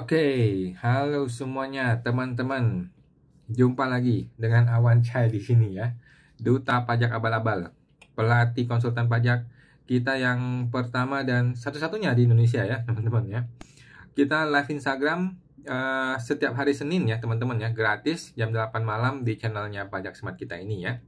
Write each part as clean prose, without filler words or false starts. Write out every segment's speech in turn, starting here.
Oke, halo semuanya teman-teman. Jumpa lagi dengan Awan Chai di sini ya. Duta Pajak Abal-Abal, pelatih konsultan pajak kita yang pertama dan satu-satunya di Indonesia ya, teman-teman ya. Kita live Instagram setiap hari Senin ya, teman-teman ya, gratis jam 8 malam di channelnya Pajak Smart kita ini ya.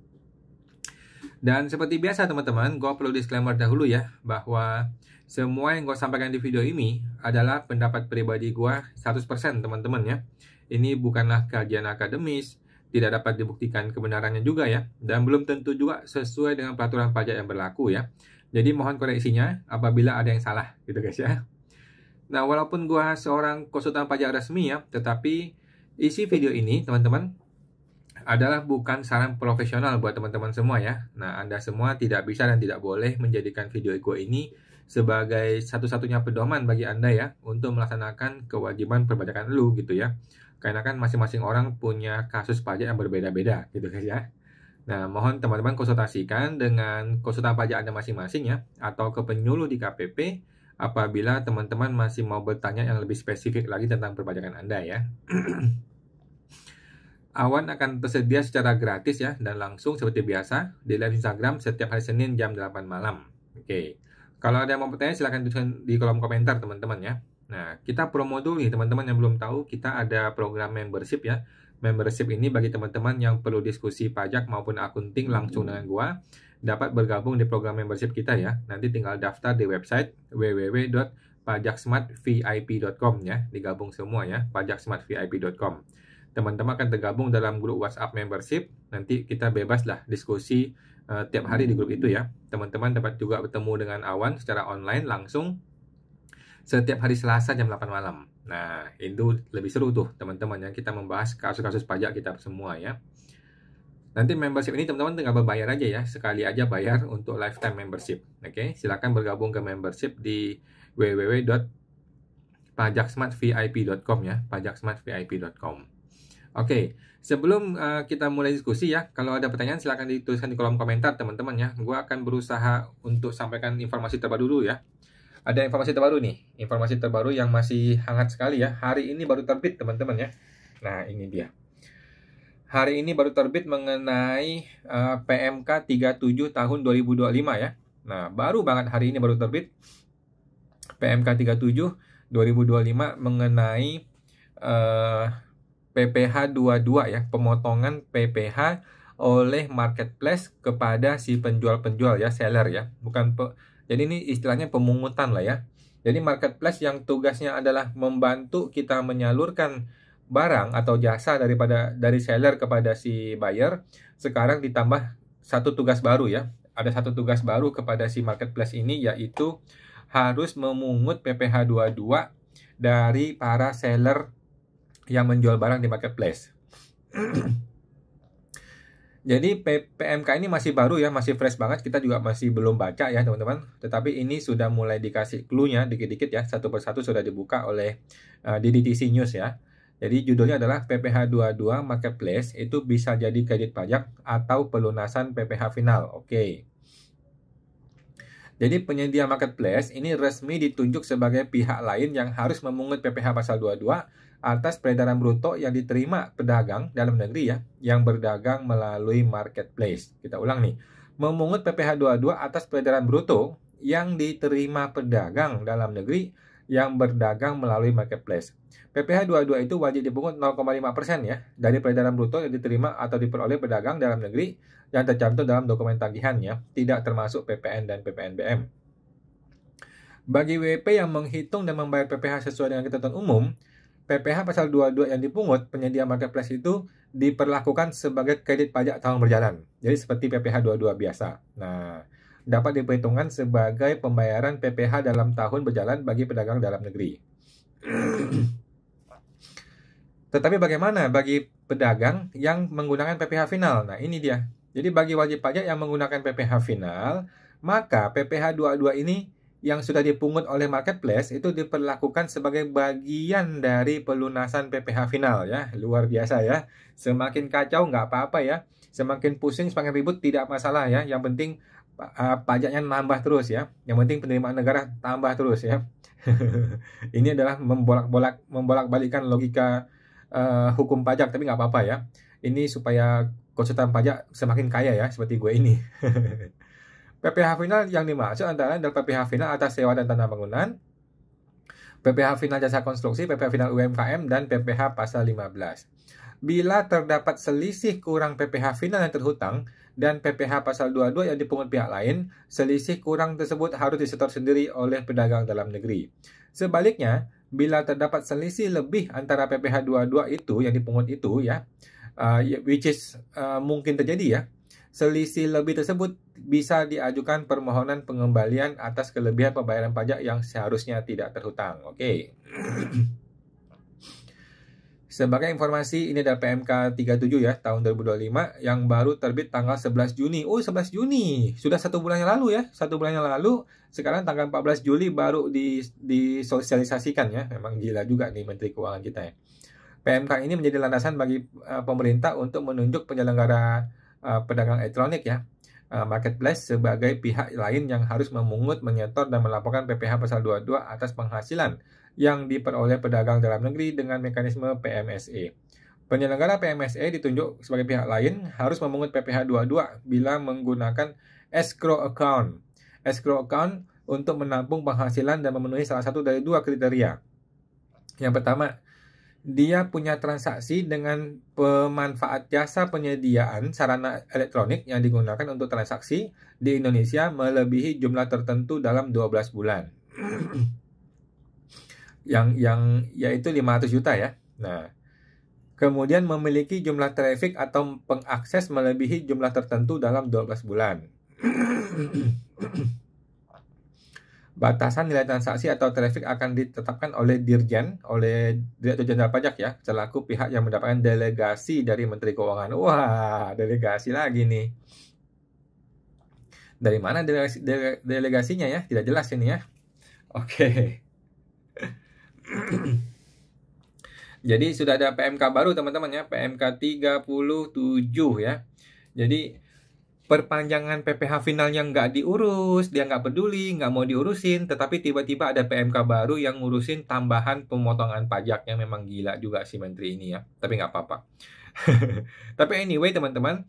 Dan seperti biasa teman-teman, gue perlu disclaimer dahulu ya, bahwa semua yang gue sampaikan di video ini adalah pendapat pribadi gue 100% teman-teman ya. Ini bukanlah kajian akademis, tidak dapat dibuktikan kebenarannya juga ya, dan belum tentu juga sesuai dengan peraturan pajak yang berlaku ya. Jadi mohon koreksinya apabila ada yang salah gitu guys ya. Nah, walaupun gue seorang konsultan pajak resmi ya, tetapi isi video ini teman-teman adalah bukan saran profesional buat teman-teman semua ya. Nah, Anda semua tidak bisa dan tidak boleh menjadikan video gue ini sebagai satu-satunya pedoman bagi Anda ya untuk melaksanakan kewajiban perpajakan lu gitu ya. Karena kan masing-masing orang punya kasus pajak yang berbeda-beda gitu guys ya. Nah, mohon teman-teman konsultasikan dengan konsultan pajak Anda masing-masing ya, atau ke penyuluh di KPP apabila teman-teman masih mau bertanya yang lebih spesifik lagi tentang perpajakan Anda ya. Awan akan tersedia secara gratis ya dan langsung seperti biasa di live Instagram setiap hari Senin jam 8 malam. Oke. Kalau ada yang mau bertanya silahkan tuliskan di kolom komentar teman-teman ya. Nah, kita promo dulu nih teman-teman yang belum tahu, kita ada program membership ya. Membership ini bagi teman-teman yang perlu diskusi pajak maupun akunting langsung dengan gua, dapat bergabung di program membership kita ya. Nanti tinggal daftar di website www.pajaksmartvip.com ya. Digabung semua ya, pajaksmartvip.com. Teman-teman akan tergabung dalam grup WhatsApp membership. Nanti kita bebas lah diskusi tiap hari di grup itu ya. Teman-teman dapat juga bertemu dengan Awan secara online langsung setiap hari Selasa jam 8 malam. Nah, itu lebih seru tuh teman-teman ya. Kita membahas kasus-kasus pajak kita semua ya. Nanti membership ini teman-teman tinggal berbayar aja ya. Sekali aja bayar untuk lifetime membership. Oke, silakan bergabung ke membership di www.pajaksmartvip.com ya. pajaksmartvip.com. Oke, sebelum kita mulai diskusi ya, kalau ada pertanyaan silahkan dituliskan di kolom komentar teman-teman ya. Gue akan berusaha untuk sampaikan informasi terbaru dulu ya. Ada informasi terbaru nih, informasi terbaru yang masih hangat sekali ya. Hari ini baru terbit teman-teman ya. Nah, ini dia. Hari ini baru terbit mengenai PMK 37 tahun 2025 ya. Nah, baru banget hari ini baru terbit PMK 37 2025 mengenai PPh 22 ya, pemotongan PPh oleh marketplace kepada si penjual-penjual ya, seller ya. Jadi ini istilahnya pemungutan lah ya. Jadi marketplace yang tugasnya adalah membantu kita menyalurkan barang atau jasa dari seller kepada si buyer, sekarang ditambah satu tugas baru ya. Ada satu tugas baru kepada si marketplace ini, yaitu harus memungut PPh 22 dari para seller yang menjual barang di marketplace. Jadi PMK ini masih baru ya, masih fresh banget. Kita juga masih belum baca ya teman-teman. Tetapi ini sudah mulai dikasih clue-nya dikit-dikit ya. Satu persatu sudah dibuka oleh DDTC News ya. Jadi judulnya adalah PPh 22 Marketplace itu bisa jadi kredit pajak atau pelunasan PPh final. Oke. Jadi penyedia marketplace ini resmi ditunjuk sebagai pihak lain yang harus memungut PPh pasal 22 atas peredaran bruto yang diterima pedagang dalam negeri ya, yang berdagang melalui marketplace. Kita ulang nih, memungut PPh 22 atas peredaran bruto yang diterima pedagang dalam negeri yang berdagang melalui marketplace. PPh 22 itu wajib dipungut 0,5% ya dari peredaran bruto yang diterima atau diperoleh pedagang dalam negeri yang tercantum dalam dokumen tagihannya, tidak termasuk PPN dan PPNBM. Bagi WP yang menghitung dan membayar PPh sesuai dengan ketentuan umum, PPh pasal 22 yang dipungut penyedia marketplace itu diperlakukan sebagai kredit pajak tahun berjalan. Jadi seperti PPh 22 biasa. Nah, dapat diperhitungkan sebagai pembayaran PPh dalam tahun berjalan bagi pedagang dalam negeri. Tetapi bagaimana bagi pedagang yang menggunakan PPh final? Nah, ini dia. Jadi bagi wajib pajak yang menggunakan PPh final, maka PPh 22 ini yang sudah dipungut oleh marketplace itu diperlakukan sebagai bagian dari pelunasan PPh final ya. Luar biasa ya. Semakin kacau nggak apa-apa ya. Semakin pusing, semakin ribut tidak masalah ya. Yang penting pajaknya nambah terus ya. Yang penting penerimaan negara tambah terus ya. Ini adalah membolak-balikkan logika hukum pajak, tapi nggak apa-apa ya. Ini supaya konsultan pajak semakin kaya ya, seperti gue ini. PPh final yang dimaksud antara adalah PPh final atas sewa dan tanah bangunan, PPh final jasa konstruksi, PPh final UMKM, dan PPh pasal 15. Bila terdapat selisih kurang PPh final yang terhutang dan PPh pasal 22 yang dipungut pihak lain, selisih kurang tersebut harus disetor sendiri oleh pedagang dalam negeri. Sebaliknya, bila terdapat selisih lebih antara PPh 22 itu yang dipungut itu ya, which is mungkin terjadi ya, selisih lebih tersebut bisa diajukan permohonan pengembalian atas kelebihan pembayaran pajak yang seharusnya tidak terhutang. Oke. Sebagai informasi, ini adalah PMK 37 ya, tahun 2025 yang baru terbit tanggal 11 Juni. Oh, 11 Juni. Sudah 1 bulan yang lalu ya. 1 bulan yang lalu, sekarang tanggal 14 Juli baru disosialisasikan ya. Memang gila juga nih Menteri Keuangan kita ya. PMK ini menjadi landasan bagi pemerintah untuk menunjuk penyelenggara pedagang elektronik ya, marketplace sebagai pihak lain yang harus memungut, menyetor, dan melaporkan PPh pasal 22 atas penghasilan yang diperoleh pedagang dalam negeri dengan mekanisme PMSE. Penyelenggara PMSE ditunjuk sebagai pihak lain harus memungut PPh 22 bila menggunakan escrow account. Escrow account untuk menampung penghasilan dan memenuhi salah satu dari 2 kriteria. Yang pertama, dia punya transaksi dengan pemanfaat jasa penyediaan sarana elektronik yang digunakan untuk transaksi di Indonesia melebihi jumlah tertentu dalam 12 bulan. yang yaitu 500 juta ya. Nah, kemudian memiliki jumlah traffic atau pengakses melebihi jumlah tertentu dalam 12 bulan. Batasan nilai transaksi atau traffic akan ditetapkan oleh Dirjen, oleh Direktur Jenderal Pajak ya, selaku pihak yang mendapatkan delegasi dari Menteri Keuangan. Wah, delegasi lagi nih. Dari mana delegasinya ya? Tidak jelas ini ya. Oke. Jadi sudah ada PMK baru teman-teman ya, PMK 37 ya. Jadi perpanjangan PPh final yang nggak diurus, dia nggak peduli, nggak mau diurusin, tetapi tiba-tiba ada PMK baru yang ngurusin tambahan pemotongan pajak, yang memang gila juga si menteri ini ya, tapi nggak apa-apa. Tapi anyway teman-teman,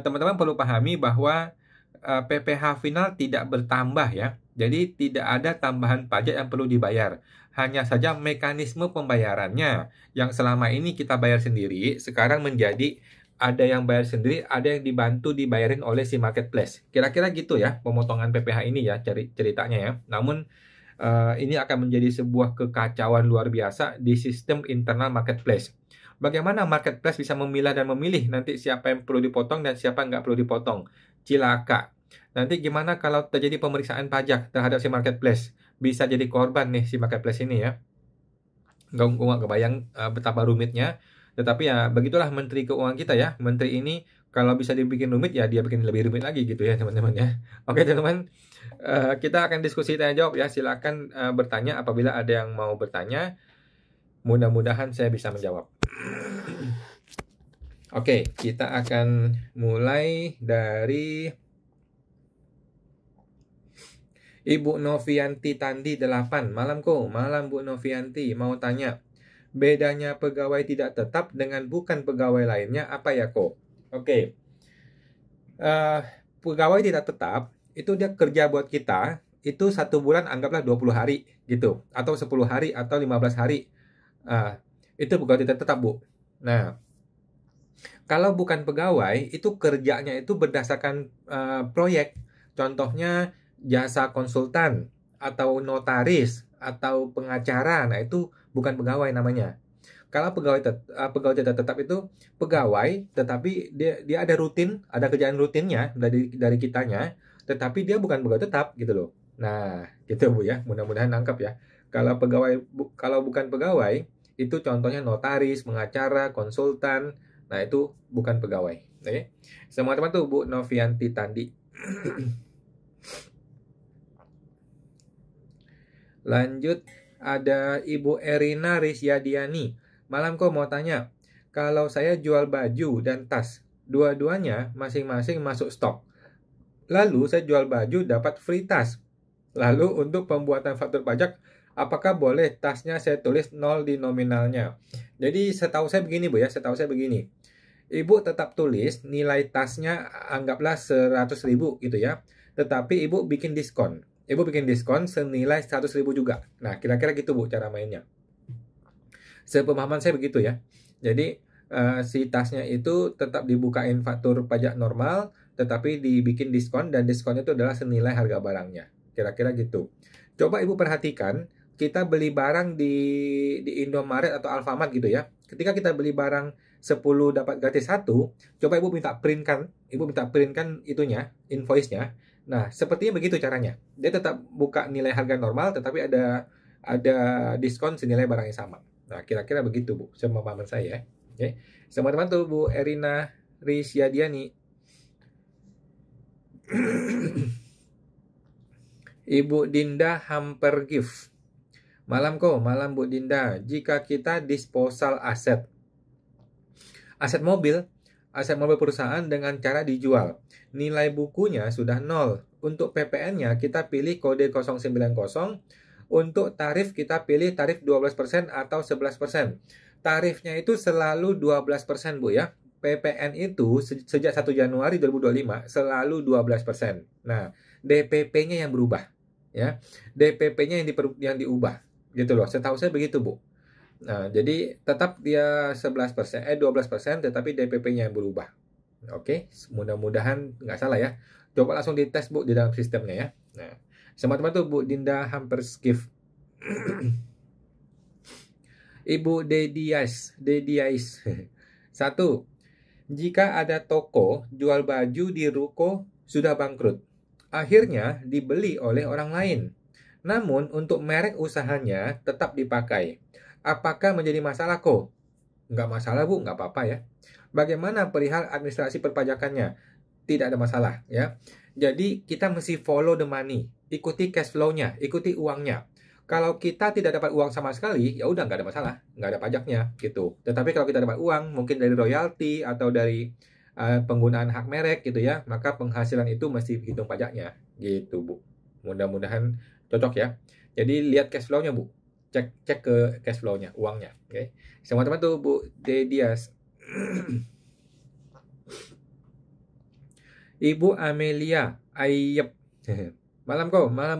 teman-teman perlu pahami bahwa PPh final tidak bertambah ya, jadi tidak ada tambahan pajak yang perlu dibayar. Hanya saja mekanisme pembayarannya yang selama ini kita bayar sendiri, sekarang menjadi ada yang bayar sendiri, ada yang dibantu dibayarin oleh si marketplace. Kira-kira gitu ya pemotongan PPh ini ya ceritanya ya. Namun ini akan menjadi sebuah kekacauan luar biasa di sistem internal marketplace. Bagaimana marketplace bisa memilah dan memilih nanti siapa yang perlu dipotong dan siapa yang nggak perlu dipotong? Cilaka. Nanti gimana kalau terjadi pemeriksaan pajak terhadap si marketplace? Bisa jadi korban nih si marketplace ini ya. Gue nggak kebayang betapa rumitnya. Tetapi ya begitulah Menteri Keuangan kita ya. Menteri ini kalau bisa dibikin rumit ya dia bikin lebih rumit lagi gitu ya teman-teman ya. Oke teman-teman, kita akan diskusi tanya jawab ya. Silakan bertanya apabila ada yang mau bertanya. Mudah-mudahan saya bisa menjawab. Oke, kita akan mulai dari Ibu Novianti Tandi 8. Malam kok, malam Bu Novianti. Mau tanya, bedanya pegawai tidak tetap dengan bukan pegawai lainnya apa ya kok? Oke. Pegawai tidak tetap, itu dia kerja buat kita, itu 1 bulan anggaplah 20 hari gitu. Atau 10 hari atau 15 hari. Itu pegawai tidak tetap Bu. Nah, kalau bukan pegawai, itu kerjanya itu berdasarkan proyek. Contohnya jasa konsultan atau notaris atau pengacara, nah itu bukan pegawai namanya. Kalau pegawai tidak tetap itu pegawai, tetapi dia ada rutin, ada kerjaan rutinnya dari kitanya, tetapi dia bukan pegawai tetap gitu loh. Nah, gitu Bu ya, mudah-mudahan nangkep ya. Kalau bukan pegawai, itu contohnya notaris, pengacara, konsultan, nah itu bukan pegawai. Oke. Semua teman tuh Bu Novianti Tandi. Lanjut, ada Ibu Erina Risyadiani. Malam kok mau tanya, kalau saya jual baju dan tas, dua-duanya masing-masing masuk stok. Lalu saya jual baju dapat free tas. Lalu untuk pembuatan faktur pajak, apakah boleh tasnya saya tulis 0 di nominalnya? Jadi setahu saya begini Bu ya, setahu saya begini. Ibu tetap tulis nilai tasnya anggaplah 100.000 gitu ya. Tetapi Ibu bikin diskon. Ibu bikin diskon senilai 100.000 juga. Nah, kira-kira gitu Bu cara mainnya. Sepemahaman saya begitu ya. Jadi si tasnya itu tetap dibukain faktur pajak normal, tetapi dibikin diskon dan diskonnya itu adalah senilai harga barangnya. Kira-kira gitu. Coba Ibu perhatikan, kita beli barang di Indomaret atau Alfamart gitu ya. Ketika kita beli barang 10 dapat gratis 1, coba Ibu minta printkan itunya, invoice-nya. Nah, sepertinya begitu caranya. Dia tetap buka nilai harga normal, tetapi ada diskon senilai barang yang sama. Nah, kira-kira begitu Bu, sepemahaman saya ya. Oke. Sama teman tuh Bu Erina Risyadiani. Ibu Dinda Hampergift. Malam Bu Dinda. Jika kita disposal aset mobil perusahaan dengan cara dijual, nilai bukunya sudah 0. Untuk PPN-nya kita pilih kode 090. Untuk tarif kita pilih tarif 12% atau 11%. Tarifnya itu selalu 12% Bu ya. PPN itu sejak 1 Januari 2025 selalu 12%. Nah, DPP-nya yang berubah ya. DPP-nya yang diubah gitu loh. Setahu saya begitu Bu. Nah, jadi tetap dia 12%, tetapi DPP-nya yang berubah. Oke, mudah-mudahan nggak salah ya. Coba langsung dites Bu di dalam sistemnya ya. Nah, teman-teman tuh Bu Dinda Hampergift. Ibu Dediais. 1. Jika ada toko jual baju di ruko sudah bangkrut, akhirnya dibeli oleh orang lain. Namun untuk merek usahanya tetap dipakai. Apakah menjadi masalah kok? Nggak masalah Bu, nggak apa-apa ya. Bagaimana perihal administrasi perpajakannya? Tidak ada masalah ya. Jadi kita mesti follow the money, ikuti cash flow-nya, ikuti uangnya. Kalau kita tidak dapat uang sama sekali, ya udah nggak ada masalah, nggak ada pajaknya gitu. Tetapi kalau kita dapat uang, mungkin dari royalti atau dari penggunaan hak merek gitu ya, maka penghasilan itu mesti hitung pajaknya gitu Bu. Mudah-mudahan cocok ya. Jadi lihat cash flow-nya Bu, cek ke cash flow-nya, uangnya. Oke, teman-teman tuh Bu Dedias. Ibu Amelia Ayep. Malam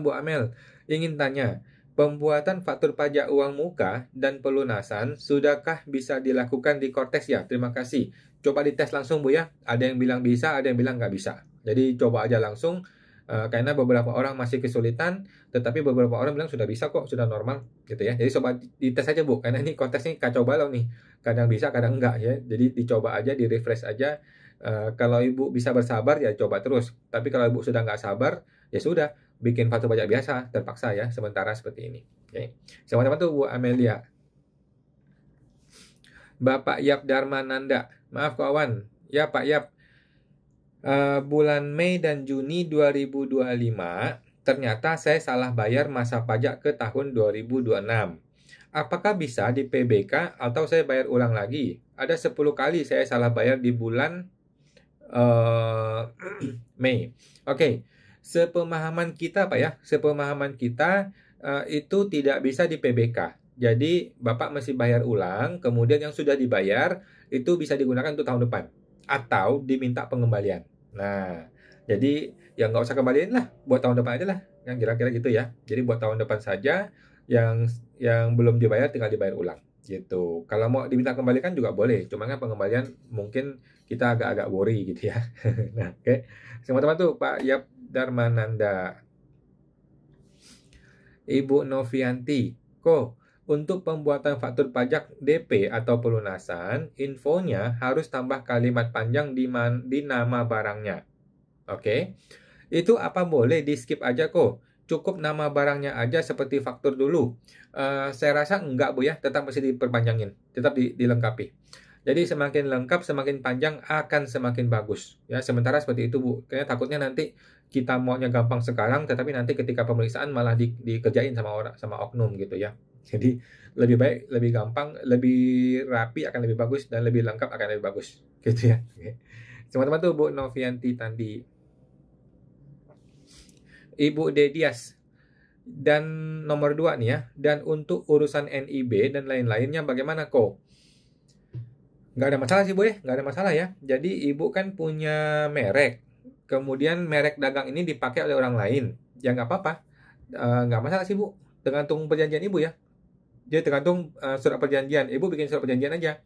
Bu Amel. Ingin tanya, pembuatan faktur pajak uang muka dan pelunasan sudahkah bisa dilakukan di Kortex ya? Terima kasih. Coba dites langsung Bu ya. Ada yang bilang bisa, ada yang bilang nggak bisa. Jadi coba aja langsung. Karena beberapa orang masih kesulitan, tetapi beberapa orang bilang sudah bisa kok, sudah normal gitu ya. Jadi coba dites aja Bu, karena ini Kortex ini kacau balau nih. Kadang bisa, kadang enggak ya. Jadi dicoba aja, di refresh aja. Kalau Ibu bisa bersabar ya coba terus. Tapi kalau Ibu sudah nggak sabar, ya sudah, bikin faktur pajak biasa, terpaksa ya, sementara seperti ini. Oke. Teman-teman tuh Bu Amelia. Bapak Yap Darmananda. Maaf kawan. Ya Pak Yap. Bulan Mei dan Juni 2025, ternyata saya salah bayar masa pajak ke tahun 2026. Apakah bisa di PBK atau saya bayar ulang lagi? Ada 10 kali saya salah bayar di bulan Mei. Oke. Sepemahaman kita Pak ya, sepemahaman kita itu tidak bisa di PBK. Jadi Bapak mesti bayar ulang, kemudian yang sudah dibayar itu bisa digunakan untuk tahun depan atau diminta pengembalian. Nah, jadi ya nggak usah kembaliin lah, buat tahun depan aja lah, yang kira-kira gitu ya. Jadi buat tahun depan saja, yang belum dibayar tinggal dibayar ulang gitu. Kalau mau diminta kembalikan juga boleh, cuma kan pengembalian mungkin kita agak-agak worry gitu ya. Nah, oke. Teman-teman tuh Pak Yap Darmananda. Ibu Novianti. Untuk pembuatan faktur pajak DP atau pelunasan, infonya harus tambah kalimat panjang di nama barangnya. Oke. Itu apa boleh di skip aja kok? Cukup nama barangnya aja seperti faktur dulu. Saya rasa enggak Bu ya, tetap mesti diperpanjangin, tetap dilengkapi. Jadi semakin lengkap, semakin panjang akan semakin bagus. Ya, sementara seperti itu Bu. Kayaknya takutnya nanti kita maunya gampang sekarang, tetapi nanti ketika pemeriksaan malah dikerjain sama oknum gitu ya. Jadi lebih baik, lebih gampang, lebih rapi akan lebih bagus, dan lebih lengkap akan lebih bagus gitu ya. Oke. Teman-teman tuh Bu Novianti Tandi. Ibu Dedias. Dan nomor 2 nih ya, dan untuk urusan NIB dan lain-lainnya bagaimana kok? Nggak ada masalah sih Bu ya, nggak ada masalah ya. Jadi Ibu kan punya merek, kemudian merek dagang ini dipakai oleh orang lain, ya nggak apa-apa. Nggak masalah sih Bu, tergantung perjanjian Ibu ya. Jadi tergantung surat perjanjian, Ibu bikin surat perjanjian aja.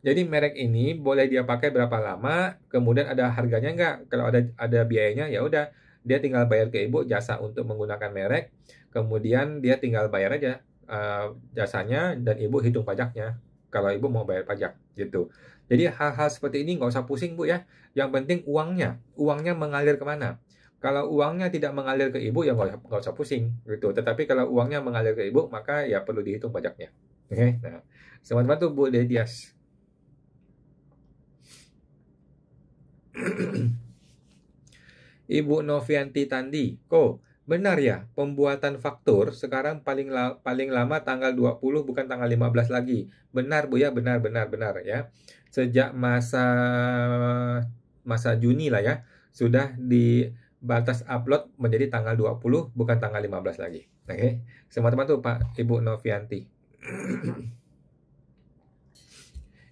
Jadi merek ini boleh dia pakai berapa lama, kemudian ada harganya nggak? Kalau ada biayanya ya udah, dia tinggal bayar ke Ibu jasa untuk menggunakan merek, kemudian dia tinggal bayar aja jasanya dan Ibu hitung pajaknya. Kalau Ibu mau bayar pajak gitu. Jadi hal-hal seperti ini nggak usah pusing Bu ya. Yang penting uangnya mengalir kemana? Kalau uangnya tidak mengalir ke Ibu ya nggak usah pusing gitu. Tetapi kalau uangnya mengalir ke Ibu maka ya perlu dihitung pajaknya. Oke, nah teman-teman tuh Bu Dedias. Ibu Novianti Tandi, benar ya pembuatan faktur sekarang paling lama tanggal 20 bukan tanggal 15 lagi. Benar Bu ya, benar ya. Sejak masa Juni lah ya, sudah di batas upload menjadi tanggal 20 bukan tanggal 15 lagi. Oke. Semua teman tuh Pak Ibu Novianti.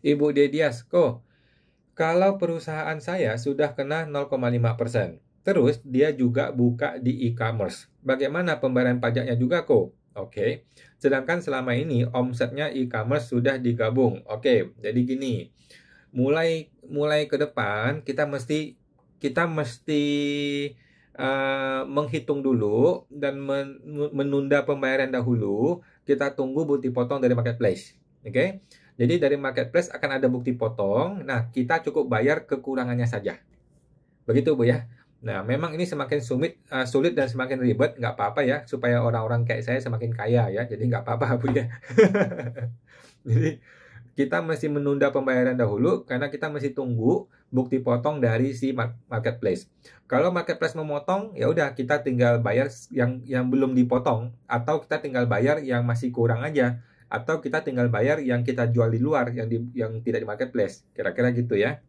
Ibu Dedias, kalau perusahaan saya sudah kena 0,5%. Terus dia juga buka di e-commerce. Bagaimana pembayaran pajaknya juga Oke. Sedangkan selama ini omsetnya e-commerce sudah digabung. Oke, jadi gini. Mulai ke depan kita mesti menghitung dulu dan menunda pembayaran dahulu. Kita tunggu bukti potong dari marketplace. Oke. Jadi dari marketplace akan ada bukti potong. Nah, kita cukup bayar kekurangannya saja. Begitu Bu ya. Nah, memang ini semakin sulit dan semakin ribet, nggak apa-apa ya, supaya orang-orang kayak saya semakin kaya ya. Jadi nggak apa-apa Bu ya. Jadi kita mesti menunda pembayaran dahulu karena kita mesti tunggu bukti potong dari si marketplace. Kalau marketplace memotong, ya udah kita tinggal bayar yang belum dipotong atau kita tinggal bayar yang masih kurang aja atau kita tinggal bayar yang kita jual di luar yang tidak di marketplace. Kira-kira gitu ya.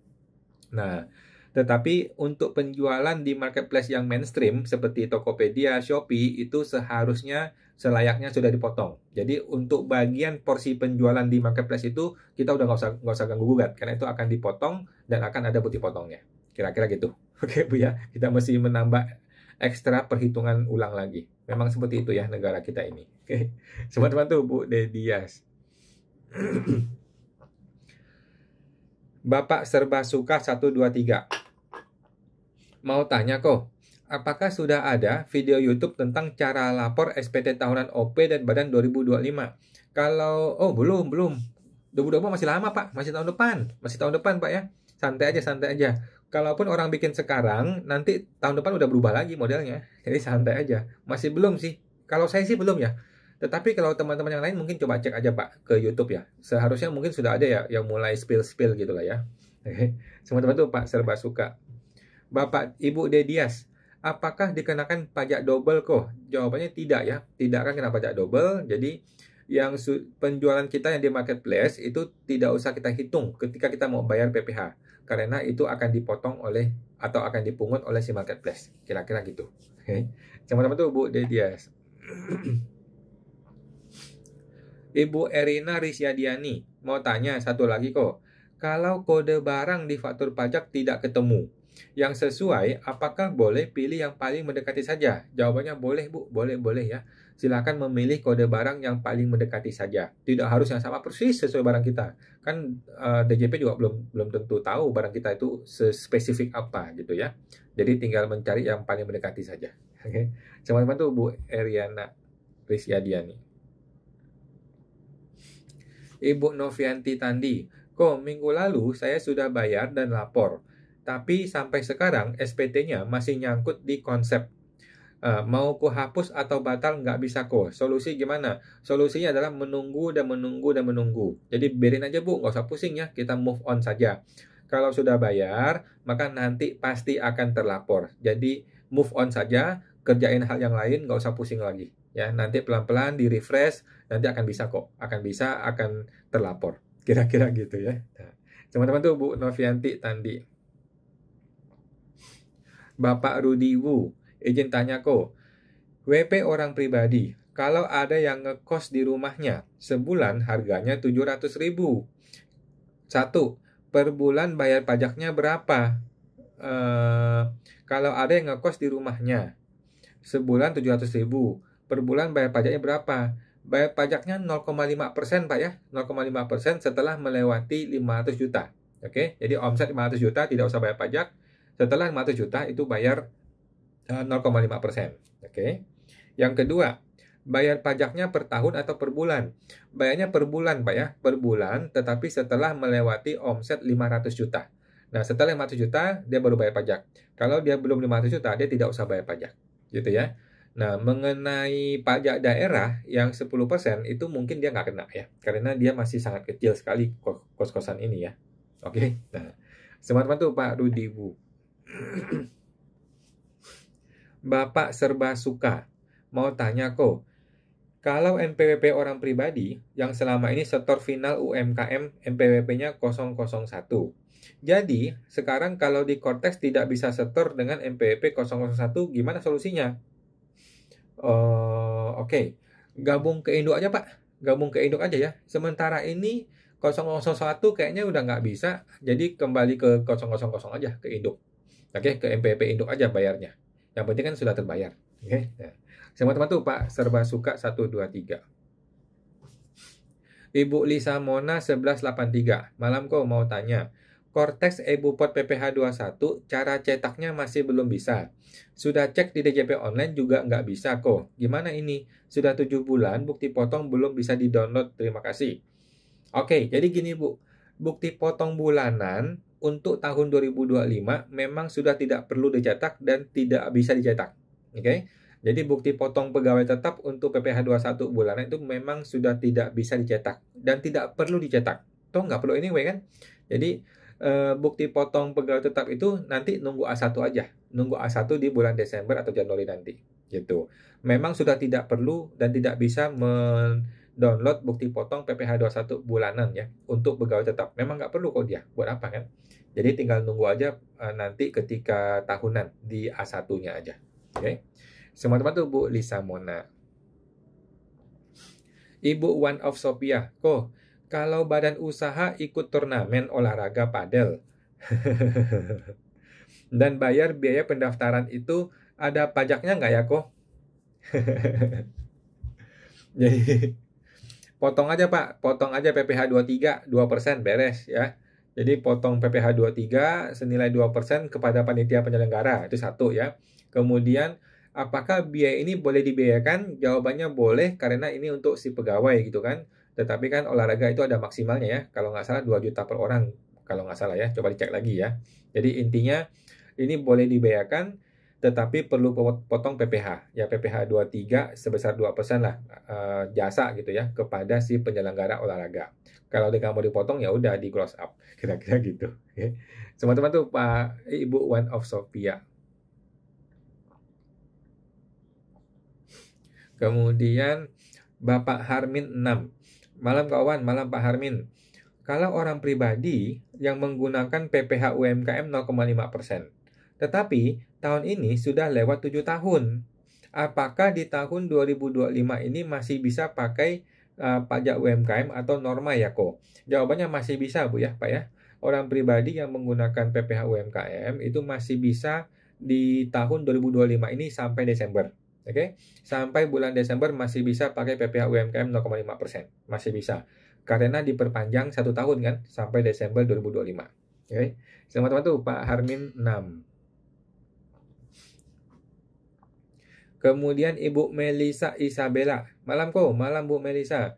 Nah, tetapi untuk penjualan di marketplace yang mainstream seperti Tokopedia, Shopee itu selayaknya sudah dipotong. Jadi untuk bagian porsi penjualan di marketplace itu kita udah nggak usah ganggu gugat karena itu akan dipotong dan akan ada bukti potongnya. Kira-kira gitu. Oke Bu ya, kita mesti menambah ekstra perhitungan ulang lagi. Memang seperti itu ya negara kita ini. Oke, teman-teman tuh Bu Dedias. Bapak Serba Suka 123. Mau tanya apakah sudah ada video YouTube tentang cara lapor SPT tahunan OP dan Badan 2025? Kalau belum. 2024 masih lama Pak, masih tahun depan Pak ya. Santai aja. Kalaupun orang bikin sekarang, nanti tahun depan udah berubah lagi modelnya. Jadi santai aja. Masih belum sih. Kalau saya sih belum ya. Tetapi kalau teman-teman yang lain mungkin coba cek aja Pak ke YouTube ya. Seharusnya mungkin sudah ada ya yang mulai spill gitu lah ya. Teman-teman tuh Pak Serba Suka. Bapak Ibu Dedias, apakah dikenakan pajak double Jawabannya tidak ya. Tidak akan kena pajak double. Jadi yang penjualan kita yang di marketplace itu tidak usah kita hitung ketika kita mau bayar PPh. Karena itu akan dipotong atau akan dipungut oleh si marketplace. Kira-kira gitu. Oke. Teman-teman tuh Bu Dedias. Ibu Erina Risyadiani mau tanya satu lagi Kalau kode barang di faktur pajak tidak ketemu, yang sesuai, apakah boleh pilih yang paling mendekati saja? Jawabannya boleh Bu, boleh ya. Silakan memilih kode barang yang paling mendekati saja. Tidak harus yang sama persis sesuai barang kita. Kan DJP juga belum tentu tahu barang kita itu spesifik apa gitu ya. Jadi tinggal mencari yang paling mendekati saja. Oke. Teman-teman tuh Bu Eriana Risyadiani. Ibu Novianti Tandi, minggu lalu saya sudah bayar dan lapor. Tapi sampai sekarang SPT-nya masih nyangkut di konsep. Mau ku hapus atau batal nggak bisa Solusi gimana? Solusinya adalah menunggu. Jadi biarin aja Bu, nggak usah pusing ya. Kita move on saja. Kalau sudah bayar, maka nanti pasti akan terlapor. Jadi move on saja, kerjain hal yang lain, nggak usah pusing lagi. Ya, nanti pelan-pelan di refresh, nanti akan bisa akan terlapor. Kira-kira gitu ya. Nah, teman-teman tuh Bu Novianti Tandi. Bapak Rudi Wu, izin tanya WP orang pribadi. Kalau ada yang ngekos di rumahnya, sebulan harganya 700.000. 1. Per bulan bayar pajaknya berapa? Kalau ada yang ngekos di rumahnya, sebulan 700.000. Per bulan bayar pajaknya berapa? Bayar pajaknya 0,5% Pak ya. 0,5% setelah melewati 500 juta. Oke, jadi omset 500 juta tidak usah bayar pajak. Setelah 500 juta itu bayar 0,5%. Oke. Yang kedua, bayar pajaknya per tahun atau per bulan? Bayarnya per bulan Pak ya, per bulan, tetapi setelah melewati omset 500 juta. Nah, setelah 500 juta, dia baru bayar pajak. Kalau dia belum 500 juta, dia tidak usah bayar pajak. Gitu ya. Nah, mengenai pajak daerah yang 10% itu mungkin dia nggak kena ya. Karena dia masih sangat kecil sekali kos-kosan ini ya. Oke. Nah, teman-teman tuh Pak Rudi Bu. Bapak serba suka. Mau tanya kok, kalau NPWP orang pribadi yang selama ini setor final UMKM NPWP-nya 001. Jadi, sekarang kalau di Cortex tidak bisa setor dengan NPWP 001, gimana solusinya? Oke. Gabung ke Induk aja Pak. Gabung ke Induk aja ya. Sementara ini 001 kayaknya udah nggak bisa. Jadi kembali ke 000 aja ke Induk. Oke, ke NPWP Induk aja bayarnya. Yang penting kan sudah terbayar. Oke. Nah. Teman-teman tuh Pak Serba Suka 123. Ibu Lisa Mona 1183. Malam kok mau tanya. Cortex EbuPort PPH 21 cara cetaknya masih belum bisa. Sudah cek di DJP online juga nggak bisa kok. Gimana ini? Sudah 7 bulan bukti potong belum bisa di-download. Terima kasih. Oke, jadi gini Bu. Bukti potong bulanan untuk tahun 2025 memang sudah tidak perlu dicetak dan tidak bisa dicetak. Oke. Jadi bukti potong pegawai tetap untuk PPH 21 bulanan itu memang sudah tidak bisa dicetak dan tidak perlu dicetak. Toh nggak perlu anyway kan? Jadi bukti potong pegawai tetap itu nanti nunggu A1 aja. Nunggu A1 di bulan Desember atau Januari nanti. Gitu. Memang sudah tidak perlu dan tidak bisa mendownload bukti potong PPH 21 bulanan ya untuk pegawai tetap. Memang nggak perlu kok dia. Buat apa kan? Jadi tinggal nunggu aja nanti ketika tahunan di A1-nya aja. Oke. Teman-teman tuh Bu Lisa Mona. Ibu One of Sophia. Kok kalau badan usaha ikut turnamen olahraga padel dan bayar biaya pendaftaran itu ada pajaknya nggak ya kok? Jadi potong aja Pak, potong aja PPH 23 2% beres ya. Jadi potong PPH 23 senilai 2% kepada panitia penyelenggara, itu satu ya. Kemudian apakah biaya ini boleh dibiayakan? Jawabannya boleh karena ini untuk si pegawai gitu kan. Tetapi kan olahraga itu ada maksimalnya ya. Kalau nggak salah 2 juta per orang. Kalau nggak salah ya. Coba dicek lagi ya. Jadi intinya ini boleh dibiayakan tetapi perlu potong PPH. Ya PPH 23 sebesar 2% lah jasa gitu ya kepada si penyelenggara olahraga. Kalau dia nggak mau dipotong ya udah di close up. Kira-kira gitu. Oke. Teman-teman tuh Pak Ibu One of Sophia. Kemudian Bapak Harmin 6. Malam kawan, malam Pak Harmin. Kalau orang pribadi yang menggunakan PPH UMKM 0,5%. Tetapi tahun ini sudah lewat 7 tahun. Apakah di tahun 2025 ini masih bisa pakai pajak UMKM atau norma ya kok? Jawabannya masih bisa Bu ya Pak ya. Orang pribadi yang menggunakan PPH UMKM itu masih bisa di tahun 2025 ini sampai Desember. Oke, sampai bulan Desember masih bisa pakai PPH UMKM 0,5%. Masih bisa. Karena diperpanjang 1 tahun kan, sampai Desember 2025. Oke, teman-teman tuh Pak Harmin 6. Kemudian Ibu Melisa Isabella. Malam kok, malam Bu Melisa.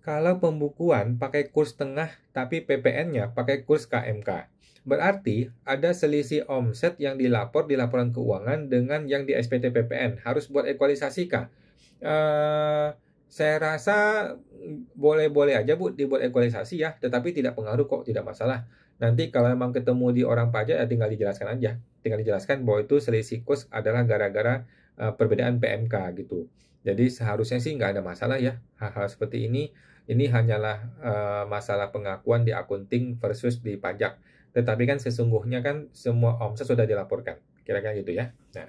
Kalau pembukuan pakai kurs tengah tapi PPN-nya pakai kurs KMK. Berarti ada selisih omset yang dilapor di laporan keuangan dengan yang di SPT PPN. Harus buat ekualisasi kah? Saya rasa boleh-boleh aja Bu dibuat ekualisasi ya. Tetapi tidak pengaruh kok, tidak masalah. Nanti kalau memang ketemu di orang pajak ya tinggal dijelaskan aja. Tinggal dijelaskan bahwa itu selisih kurs adalah gara-gara perbedaan PMK gitu. Jadi seharusnya sih nggak ada masalah ya. Hal-hal seperti ini hanyalah masalah pengakuan di akunting versus di pajak. Tetapi kan sesungguhnya kan semua omset sudah dilaporkan. Kira-kira gitu ya. Nah,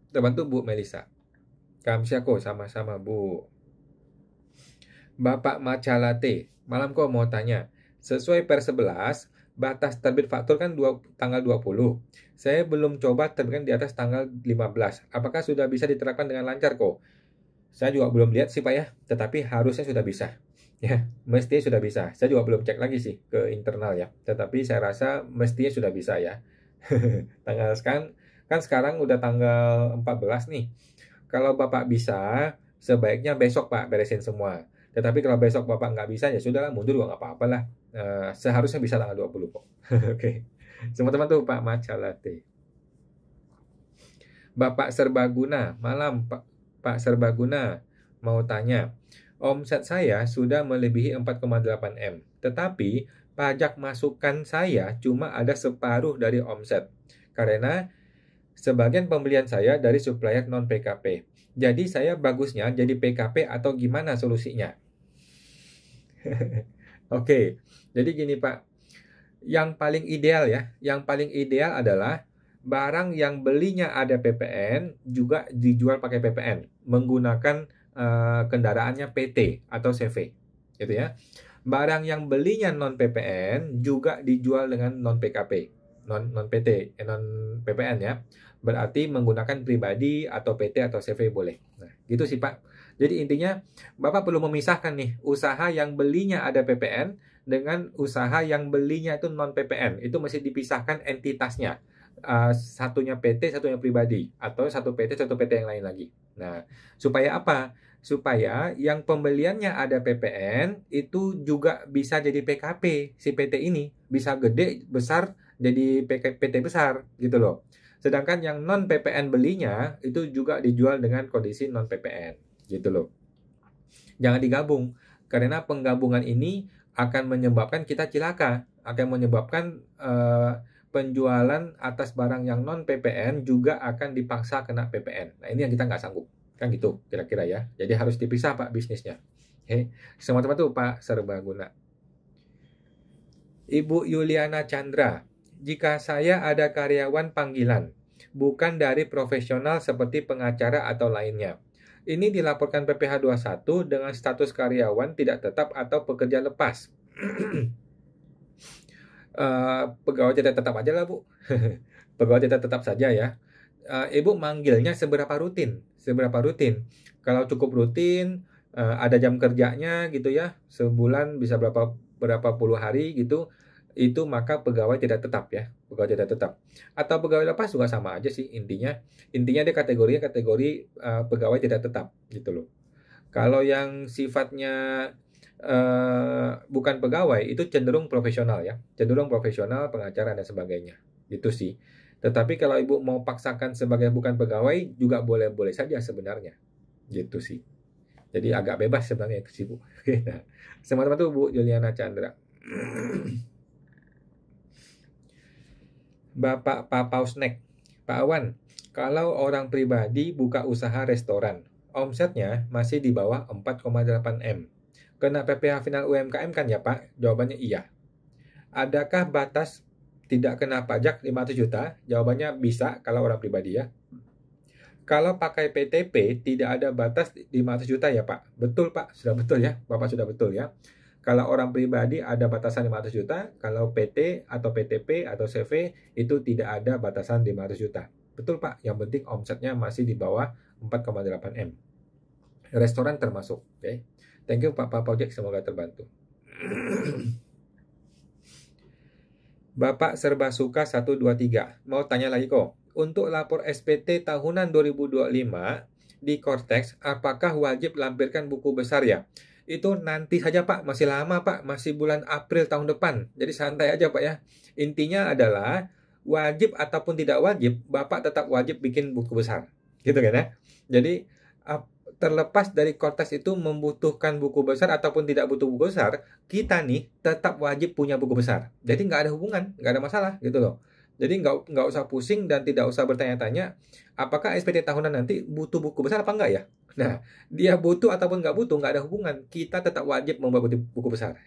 Terbantu Bu Melisa. Kamsiako, sama-sama Bu. Bapak Macalate, malam kok mau tanya. Sesuai per 11, batas terbit faktur kan tanggal 20. Saya belum coba terbitkan di atas tanggal 15. Apakah sudah bisa diterapkan dengan lancar kok? Saya juga belum lihat sih Pak ya, tetapi harusnya sudah bisa. Ya, mestinya sudah bisa. Saya juga belum cek lagi sih ke internal ya, tetapi saya rasa mestinya sudah bisa ya. Tanggal kan sekarang udah tanggal 14 nih. Kalau Bapak bisa, sebaiknya besok Pak beresin semua. Tetapi kalau besok Bapak nggak bisa, ya sudahlah, mundur juga nggak apa-apa lah. Seharusnya bisa tanggal 20 kok. Oke. Semua teman tuh Pak Macalate. Bapak Serbaguna, malam Pak Serbaguna. Mau tanya, omset saya sudah melebihi 4,8 M. Tetapi pajak masukan saya cuma ada separuh dari omset. Karena sebagian pembelian saya dari supplier non-PKP. Jadi saya bagusnya jadi PKP atau gimana solusinya? Oke, jadi gini Pak. Yang paling ideal ya, yang paling ideal adalah barang yang belinya ada PPN juga dijual pakai PPN menggunakan kendaraannya PT atau CV, gitu ya. Barang yang belinya non PPN juga dijual dengan non PKP, non PT, non PPN ya. Berarti menggunakan pribadi atau PT atau CV boleh. Nah, gitu sih Pak. Jadi intinya Bapak perlu memisahkan nih usaha yang belinya ada PPN dengan usaha yang belinya itu non PPN. Itu mesti dipisahkan entitasnya. Satunya PT, satunya pribadi, atau satu PT, satu PT yang lain lagi. Nah, supaya apa? Supaya yang pembeliannya ada PPN itu juga bisa jadi PKP. Si PT ini bisa gede, besar, jadi PT besar gitu loh. Sedangkan yang non PPN belinya itu juga dijual dengan kondisi non PPN gitu loh. Jangan digabung karena penggabungan ini akan menyebabkan kita cilaka, akan menyebabkan penjualan atas barang yang non PPN juga akan dipaksa kena PPN. Nah, ini yang kita nggak sanggup. Kan gitu kira-kira ya. Jadi harus dipisah Pak bisnisnya. Oke. Semua teman tuh Pak Serbaguna. Ibu Yuliana Chandra, jika saya ada karyawan panggilan, bukan dari profesional seperti pengacara atau lainnya. Ini dilaporkan PPh 21 dengan status karyawan tidak tetap atau pekerja lepas. Pegawai tidak tetap aja lah Bu. Pegawai tidak tetap saja ya. Ibu manggilnya seberapa rutin? Seberapa rutin? Kalau cukup rutin, ada jam kerjanya gitu ya, sebulan bisa berapa puluh hari gitu, itu maka pegawai tidak tetap ya, pegawai tidak tetap. Atau pegawai lepas juga sama aja sih intinya. Intinya dia kategorinya kategori pegawai tidak tetap gitu loh. Kalau yang sifatnya bukan pegawai itu cenderung profesional ya, cenderung profesional, pengacara dan sebagainya. Gitu sih. Tetapi kalau Ibu mau paksakan sebagai bukan pegawai juga boleh-boleh saja sebenarnya. Gitu sih. Jadi agak bebas sebenarnya itu sih Bu. Nah, teman-teman tuh Bu Juliana Chandra. Bapak Papausnek, Pak Awan, kalau orang pribadi buka usaha restoran, omsetnya masih di bawah 4,8 M. Kena PPh final UMKM kan ya Pak? Jawabannya iya. Adakah batas tidak kena pajak 500 juta? Jawabannya bisa kalau orang pribadi ya. Kalau pakai PTP tidak ada batas 500 juta ya Pak? Betul Pak, sudah betul ya. Bapak sudah betul ya. Kalau orang pribadi ada batasan 500 juta, kalau PT atau PTP atau CV itu tidak ada batasan 500 juta. Betul Pak, yang penting omsetnya masih di bawah 4,8 M. Restoran termasuk. Oke. Thank you Pak Project, semoga terbantu. Bapak Serba Suka 123, mau tanya lagi kok. Untuk lapor SPT tahunan 2025 di Cortex, apakah wajib lampirkan buku besar ya? Itu nanti saja Pak, masih lama Pak, masih bulan April tahun depan. Jadi santai aja Pak ya. Intinya adalah wajib ataupun tidak wajib, Bapak tetap wajib bikin buku besar. Gitu kan ya. Jadi terlepas dari Cortex itu membutuhkan buku besar ataupun tidak butuh buku besar, kita nih tetap wajib punya buku besar. Jadi nggak ada hubungan, nggak ada masalah gitu loh. Jadi nggak usah pusing dan tidak usah bertanya-tanya apakah SPT tahunan nanti butuh buku besar apa enggak ya. Nah, dia butuh ataupun nggak butuh, nggak ada hubungan. Kita tetap wajib membuat buku besar.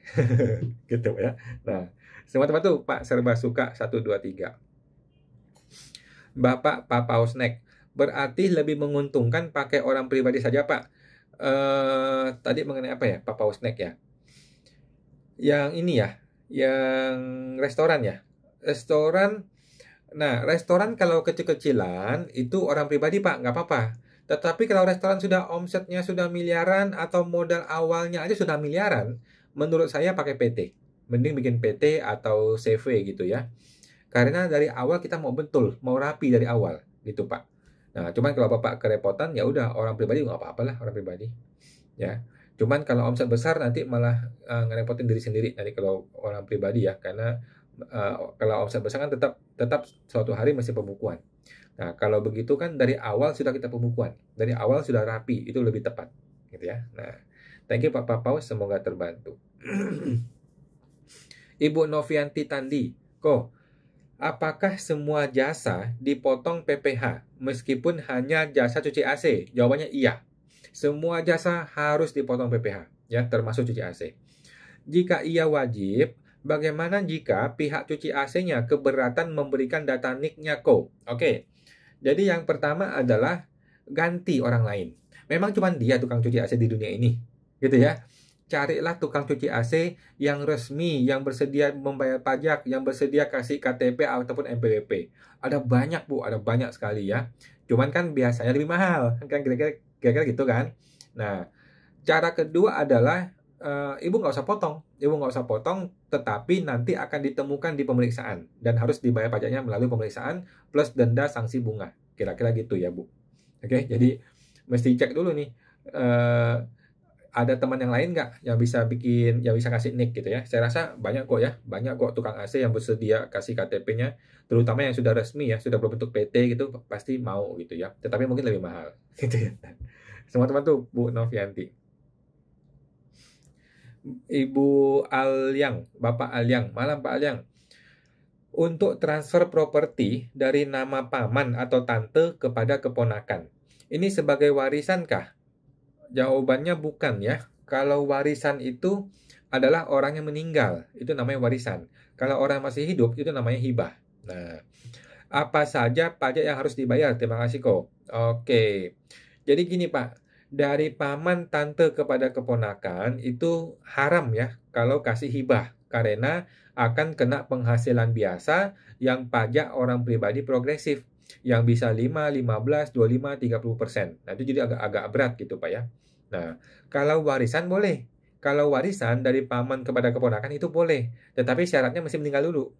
Gitu ya. Nah, semua teman tuh Pak Serba Suka 123. Bapak Papausnek, Berarti lebih menguntungkan pakai orang pribadi saja, Pak. Tadi mengenai apa ya, Pak Pausnek ya? Yang ini ya, yang restoran ya. Restoran, nah restoran kalau kecil-kecilan itu orang pribadi Pak, nggak apa-apa. Tetapi kalau restoran sudah omsetnya sudah miliaran atau modal awalnya aja sudah miliaran, menurut saya pakai PT. Mending bikin PT atau CV gitu ya. Karena dari awal kita mau betul, mau rapi dari awal gitu Pak. Nah, cuman kalau Bapak kerepotan ya udah orang pribadi nggak apa-apa lah orang pribadi. Ya. Cuman kalau omset besar nanti malah ngerepotin diri sendiri nanti kalau orang pribadi ya karena kalau omset besar kan tetap suatu hari masih pembukuan. Nah, kalau begitu kan dari awal sudah kita pembukuan. Dari awal sudah rapi, itu lebih tepat gitu ya. Nah, thank you Pak Paus, semoga terbantu. Ibu Novianti Tandi, kok apakah semua jasa dipotong PPh meskipun hanya jasa cuci AC? Jawabannya iya. Semua jasa harus dipotong PPh, ya, termasuk cuci AC. Jika iya wajib, bagaimana jika pihak cuci AC-nya keberatan memberikan data NIK-nya kok? Oke. Jadi yang pertama adalah ganti orang lain. Memang cuma dia tukang cuci AC di dunia ini, gitu ya. Carilah tukang cuci AC yang resmi, yang bersedia membayar pajak, yang bersedia kasih KTP ataupun NPWP. Ada banyak Bu, ada banyak sekali ya. Cuman kan biasanya lebih mahal, kan kira-kira gitu kan. Nah, cara kedua adalah ibu nggak usah potong, tetapi nanti akan ditemukan di pemeriksaan dan harus dibayar pajaknya melalui pemeriksaan plus denda sanksi bunga. Kira-kira gitu ya Bu. Oke, jadi mesti cek dulu nih. Ada teman yang lain nggak yang bisa kasih nick gitu ya. Saya rasa banyak kok tukang AC yang bersedia kasih KTP-nya, terutama yang sudah resmi ya, sudah berbentuk PT gitu, pasti mau gitu ya. Tetapi mungkin lebih mahal gitu ya. Semua teman tuh Bu Novianti. Ibu Alyang, Bapak Alyang, malam Pak Alyang. Untuk transfer properti dari nama paman atau tante kepada keponakan, ini sebagai warisan kah? Jawabannya bukan ya. Kalau warisan itu adalah orang yang meninggal, itu namanya warisan. Kalau orang masih hidup, itu namanya hibah. Nah, apa saja pajak yang harus dibayar? Terima kasih kok. Oke. Jadi gini Pak, dari paman tante kepada keponakan itu haram ya kalau kasih hibah. Karena akan kena penghasilan biasa yang pajak orang pribadi progresif. Yang bisa 5, 15, 25, 30%. Nah, itu jadi agak berat gitu Pak ya. Nah, kalau warisan boleh. Kalau warisan dari paman kepada keponakan itu boleh. Tetapi syaratnya masih meninggal dulu.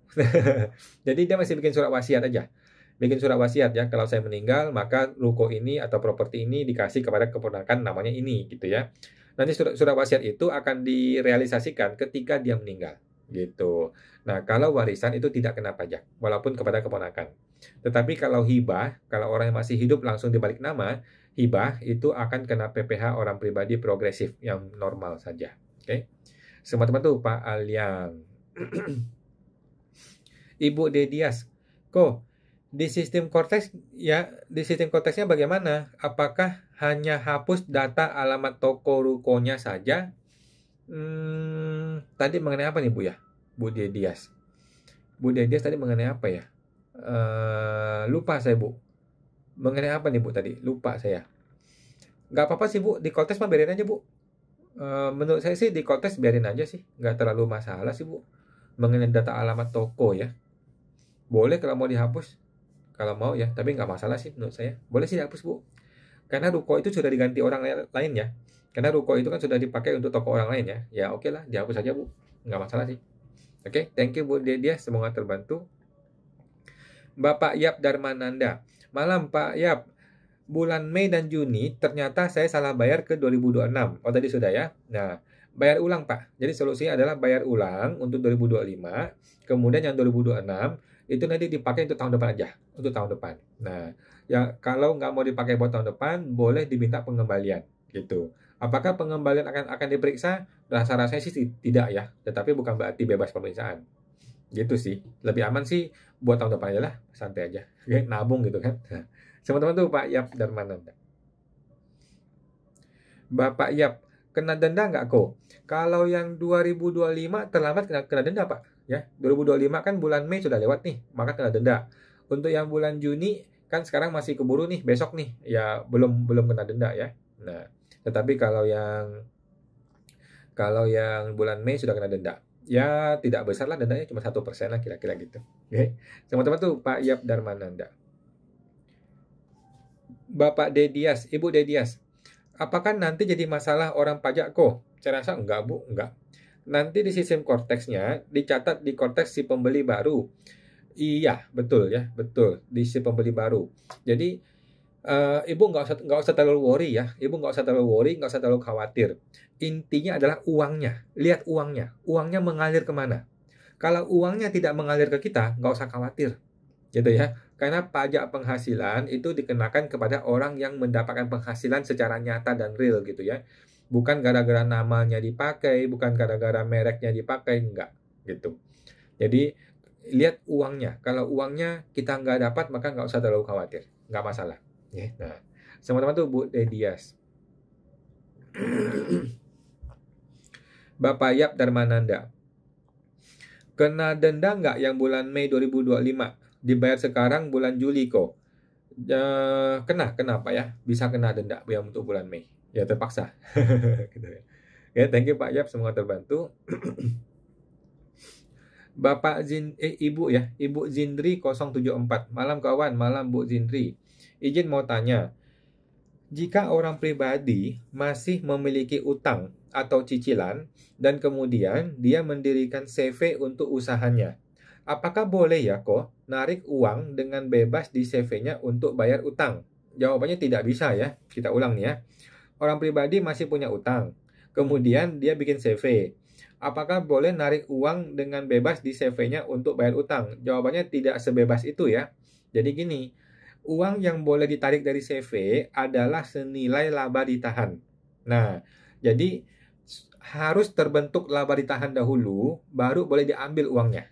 Jadi dia masih bikin surat wasiat aja. Bikin surat wasiat ya. Kalau saya meninggal, maka ruko ini atau properti ini dikasih kepada keponakan namanya ini gitu ya. Nanti surat wasiat itu akan direalisasikan ketika dia meninggal gitu. Nah, kalau warisan itu tidak kena pajak walaupun kepada keponakan. Tetapi kalau hibah, kalau orang yang masih hidup langsung dibalik nama, hibah itu akan kena PPh orang pribadi progresif yang normal saja. Oke. Semua teman tuh Pak Alyang. Ibu Dedias, kok di sistem Cortex ya, di sistem Cortexnya bagaimana? Apakah hanya hapus data alamat toko rukonya saja? Tadi mengenai apa nih Bu ya? Bu Dedias. Bu Dedias tadi mengenai apa ya? Lupa saya Bu. Mengenai apa nih Bu tadi? Lupa saya. Nggak apa-apa sih Bu, di Cortex mah biarin aja Bu. Menurut saya sih di Cortex biarin aja sih. Nggak terlalu masalah sih Bu. Mengenai data alamat toko ya. Boleh kalau mau dihapus. Kalau mau ya, tapi nggak masalah sih menurut saya. Boleh sih dihapus Bu. Karena ruko itu sudah diganti orang lain ya. Karena ruko itu kan sudah dipakai untuk toko orang lain ya. Ya oke lah, dihapus aja Bu. Nggak masalah sih. Oke, thank you Bu Dedia. Semoga terbantu. Bapak Yap Darmananda. Malam Pak Yap. Bulan Mei dan Juni ternyata saya salah bayar ke 2026. Oh tadi sudah ya. Nah, bayar ulang Pak. Jadi solusinya adalah bayar ulang untuk 2025. Kemudian yang 2026 itu nanti dipakai untuk tahun depan aja. Untuk tahun depan. Nah, ya kalau nggak mau dipakai buat tahun depan, boleh diminta pengembalian. Gitu. Apakah pengembalian akan diperiksa? Rasa-rasanya sih tidak ya. Tetapi bukan berarti bebas pemeriksaan. Gitu sih. Lebih aman sih buat tahun depan aja lah. Santai aja. Oke, nabung gitu kan. Teman-teman tuh Pak Yap Darmananda. Bapak Yap, kena denda nggak kok? Kalau yang 2025 terlambat kena denda Pak. Ya, 2025 kan bulan Mei sudah lewat nih, maka kena denda. Untuk yang bulan Juni kan sekarang masih keburu nih, besok nih, ya belum belum kena denda ya. Nah, tetapi kalau yang bulan Mei sudah kena denda. Ya tidak besar lah dendanya, cuma 1% lah kira-kira gitu. Oke. Teman-teman tuh Pak Yap Darmananda. Bapak Dedias, Ibu Dedias. Apakah nanti jadi masalah orang pajak kok? Saya rasa enggak, Bu, enggak. Nanti di sistem Cortex-nya dicatat di Cortex si pembeli baru. Iya, betul ya, betul di si pembeli baru. Jadi Ibu nggak usah terlalu worry ya. Ibu nggak usah terlalu worry, nggak usah terlalu khawatir. Intinya adalah uangnya. Lihat uangnya. Uangnya mengalir kemana? Kalau uangnya tidak mengalir ke kita, nggak usah khawatir. Gitu ya. Karena pajak penghasilan itu dikenakan kepada orang yang mendapatkan penghasilan secara nyata dan real gitu ya. Bukan gara-gara namanya dipakai, bukan gara-gara mereknya dipakai, enggak gitu. Jadi lihat uangnya. Kalau uangnya kita nggak dapat, maka nggak usah terlalu khawatir. Nggak masalah. Nah, teman-teman tuh Bu Dedias. Bapak Yap Darmananda. Kena denda nggak yang bulan Mei 2025? Dibayar sekarang bulan Juli kok. Kenapa ya? Bisa kena denda yang untuk bulan Mei. Ya terpaksa. Gitu ya. Oke, thank you Pak Yap, semoga terbantu. Bapak Ibu ya, Ibu Zindri 074. Malam kawan, malam Bu Zindri. Izin mau tanya, jika orang pribadi masih memiliki utang atau cicilan dan kemudian dia mendirikan CV untuk usahanya, apakah boleh ya kok narik uang dengan bebas di CV-nya untuk bayar utang? Jawabannya tidak bisa ya. Kita ulang nih ya. Orang pribadi masih punya utang, kemudian dia bikin CV. Apakah boleh narik uang dengan bebas di CV-nya untuk bayar utang? Jawabannya tidak sebebas itu ya. Jadi gini, uang yang boleh ditarik dari CV adalah senilai laba ditahan. Nah, jadi harus terbentuk laba ditahan dahulu, baru boleh diambil uangnya,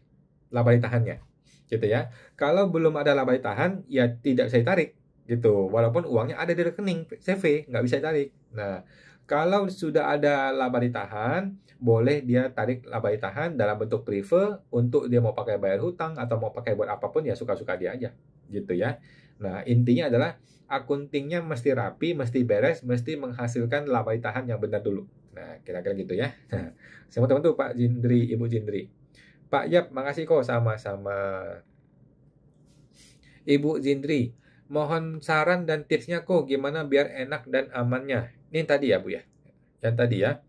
laba ditahannya, gitu ya. Kalau belum ada laba ditahan, ya tidak bisa ditarik, gitu. Walaupun uangnya ada di rekening CV, nggak bisa ditarik. Nah, kalau sudah ada laba ditahan, boleh dia tarik laba ditahan dalam bentuk prefer untuk dia mau pakai bayar hutang atau mau pakai buat apapun ya suka-suka dia aja, gitu ya. Nah, intinya adalah akuntingnya mesti rapi, mesti beres, mesti menghasilkan laba ditahan yang benar dulu. Nah, kira-kira gitu ya. Nah, sama teman tuh Pak Jindri, Ibu Jindri. Pak Yap, makasih kok sama-sama. Ibu Jindri, mohon saran dan tipsnya kok gimana biar enak dan amannya. Ini tadi ya Bu ya. Yang tadi ya.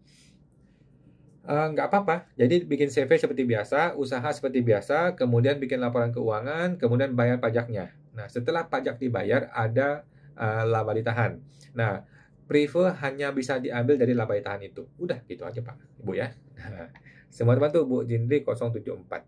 Nggak apa-apa. Jadi bikin CV seperti biasa, usaha seperti biasa, kemudian bikin laporan keuangan, kemudian bayar pajaknya. Nah, setelah pajak dibayar, ada laba ditahan. Nah, prefer hanya bisa diambil dari laba ditahan itu. Udah, gitu aja Pak, Ibu ya. Semua teman tuh Bu Jindri 074.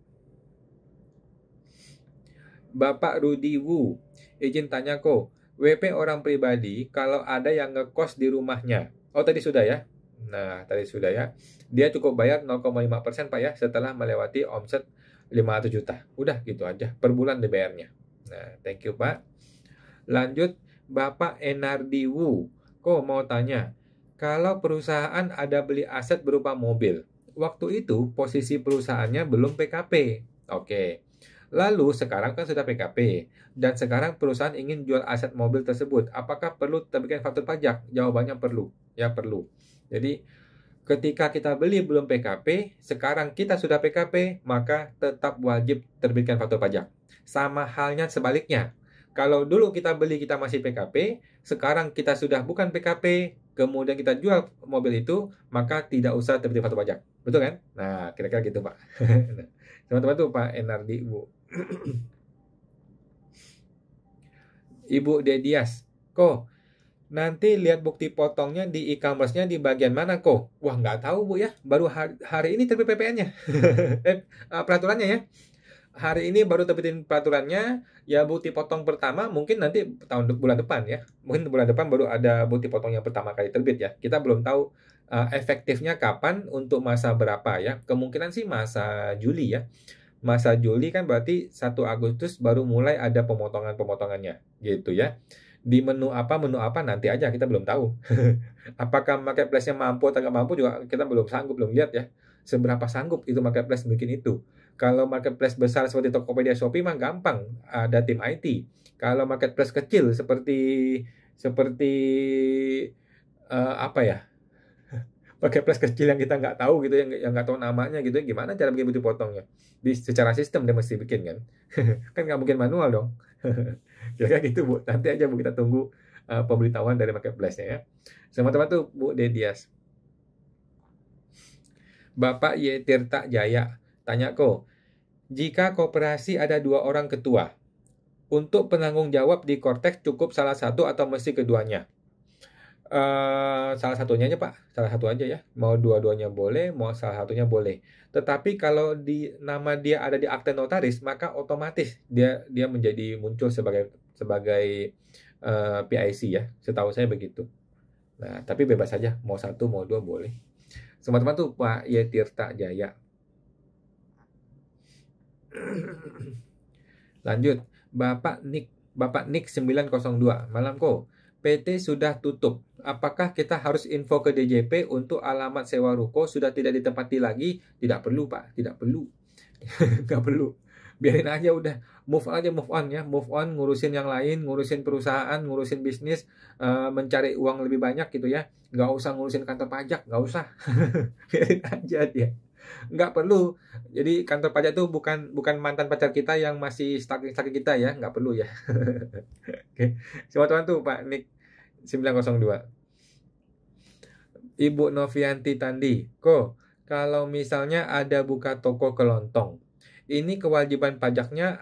Bapak Rudi Wu, izin tanya kok, WP orang pribadi kalau ada yang ngekos di rumahnya. Oh, tadi sudah ya. Nah, tadi sudah ya. Dia cukup bayar 0,5% Pak ya setelah melewati omset 500 juta. Udah gitu aja, per bulan dibayarnya. Nah, thank you Pak. Lanjut, Bapak Enardi Wu. Kok mau tanya, kalau perusahaan ada beli aset berupa mobil, waktu itu posisi perusahaannya belum PKP. Oke. Lalu sekarang kan sudah PKP dan sekarang perusahaan ingin jual aset mobil tersebut. Apakah perlu terbitkan faktur pajak? Jawabannya perlu. Ya perlu. Jadi ketika kita beli belum PKP, sekarang kita sudah PKP, maka tetap wajib terbitkan faktur pajak. Sama halnya sebaliknya. Kalau dulu kita beli kita masih PKP, sekarang kita sudah bukan PKP, kemudian kita jual mobil itu, maka tidak usah terbit faktur pajak. Betul kan? Nah, kira-kira gitu Pak. Teman-teman tuh Pak Enardi, Bu. Ibu Dedias, kok nanti lihat bukti potongnya di e-commerce-nya di bagian mana kok? Wah, nggak tahu Bu ya, baru hari ini terbit PPN-nya. Peraturannya ya. Hari ini baru terbitin peraturannya, ya bukti potong pertama mungkin nanti bulan depan ya. Mungkin bulan depan baru ada bukti potong yang pertama kali terbit ya. Kita belum tahu efektifnya kapan untuk masa berapa ya. Kemungkinan sih masa Juli ya. Masa Juli kan berarti 1 Agustus baru mulai ada pemotongan-pemotongannya gitu ya. Di menu apa nanti aja kita belum tahu. Apakah marketplace-nya mampu atau nggak mampu juga kita belum sanggup, belum lihat ya. Seberapa sanggup itu marketplace bikin itu. Kalau marketplace besar seperti Tokopedia, Shopee mah gampang, ada tim IT. Kalau marketplace kecil seperti apa ya? Marketplace kecil yang kita nggak tahu gitu, yang nggak tahu namanya gitu, gimana cara bikin bukti potongnya? Secara sistem dia mesti bikin kan? Kan nggak mungkin manual dong. Kira-kira gitu Bu. Nanti aja Bu kita tunggu pemberitahuan dari marketplace-nya ya. Sama-sama tuh Bu Dedias. Bapak Y. Tirta Jaya tanya kok, jika koperasi ada 2 orang ketua, untuk penanggung jawab di Kortex cukup salah satu atau mesti keduanya? Salah satunya aja Pak, salah satu aja ya. Mau dua-duanya boleh, mau salah satunya boleh. Tetapi kalau nama dia ada di akte notaris, maka otomatis dia menjadi muncul sebagai PIC ya. Setahu saya begitu. Nah, tapi bebas saja, mau satu mau dua boleh. Teman-teman tuh Pak Yetirta Jaya. Lanjut, Bapak Nick 902. Malam kok. PT sudah tutup. Apakah kita harus info ke DJP untuk alamat sewa ruko sudah tidak ditempati lagi? Tidak perlu, Pak. Tidak perlu. Nggak perlu. Biarin aja udah. Move on ya. Move on, ngurusin yang lain, ngurusin perusahaan, ngurusin bisnis, mencari uang lebih banyak gitu ya. Nggak usah ngurusin kantor pajak, nggak usah. Biarin aja dia. Nggak perlu. Jadi kantor pajak itu bukan mantan pacar kita yang masih stalking kita ya. Nggak perlu ya. Oke. Teman-teman tuh Pak Nick 902. Ibu Novianti Tandi, kok kalau misalnya ada buka toko kelontong, ini kewajiban pajaknya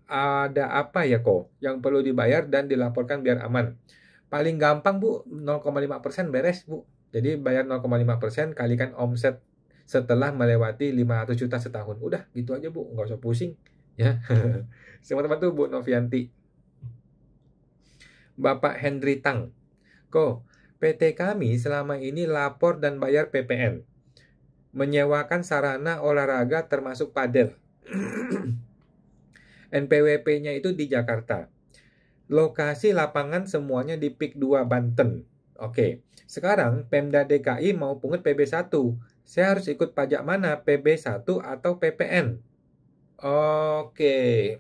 ada apa ya kok yang perlu dibayar dan dilaporkan biar aman? Paling gampang Bu, 0,5% beres Bu. Jadi bayar 0,5% kalikan omset setelah melewati 500 juta setahun. Udah gitu aja Bu, nggak usah pusing ya. Teman-teman tuh Bu Novianti. Bapak Henry Tang, kok PT kami selama ini lapor dan bayar PPN, menyewakan sarana olahraga termasuk padel. NPWP-nya itu di Jakarta. Lokasi lapangan semuanya di PIK 2 Banten. Oke, sekarang Pemda DKI mau pungut PB1. Saya harus ikut pajak mana, PB1 atau PPN? Oke.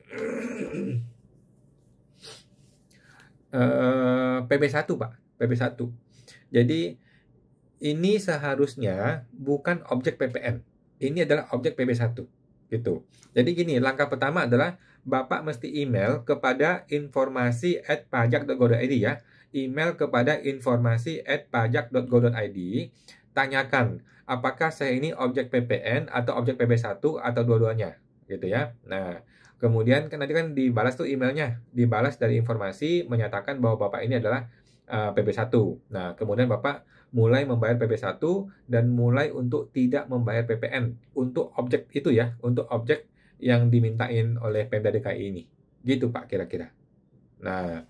PB1 Pak, PB1. Jadi ini seharusnya bukan objek PPN. Ini adalah objek PB1 gitu. Jadi gini, langkah pertama adalah Bapak mesti email kepada informasi@pajak.go.id ya. Email kepada informasi@pajak.go.id, tanyakan apakah saya ini objek PPN atau objek PB1 atau dua-duanya gitu ya. Nah, kemudian kan nanti kan dibalas tuh emailnya, dibalas dari informasi menyatakan bahwa Bapak ini adalah PB1. Nah, kemudian Bapak mulai membayar PB1 dan mulai untuk tidak membayar PPN untuk objek itu ya, untuk objek yang dimintain oleh Pemda DKI ini. Gitu Pak kira-kira. Nah,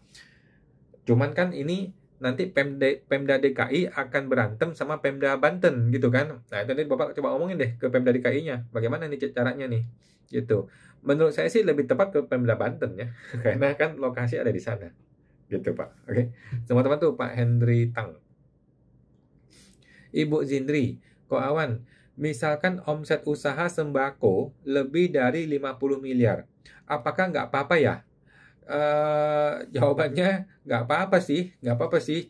cuman kan ini nanti Pemda DKI akan berantem sama Pemda Banten gitu kan. Nah, itu nanti Bapak coba omongin deh ke Pemda DKI-nya. Bagaimana nih caranya nih? Gitu. Menurut saya sih lebih tepat ke Pemda Banten ya. Karena kan lokasi ada di sana. Gitu Pak. Oke. Teman-teman tuh Pak Henry Tang. Ibu Zindri, kok awan, misalkan omset usaha sembako lebih dari 50 miliar, apakah nggak apa-apa ya? Jawabannya nggak apa-apa sih,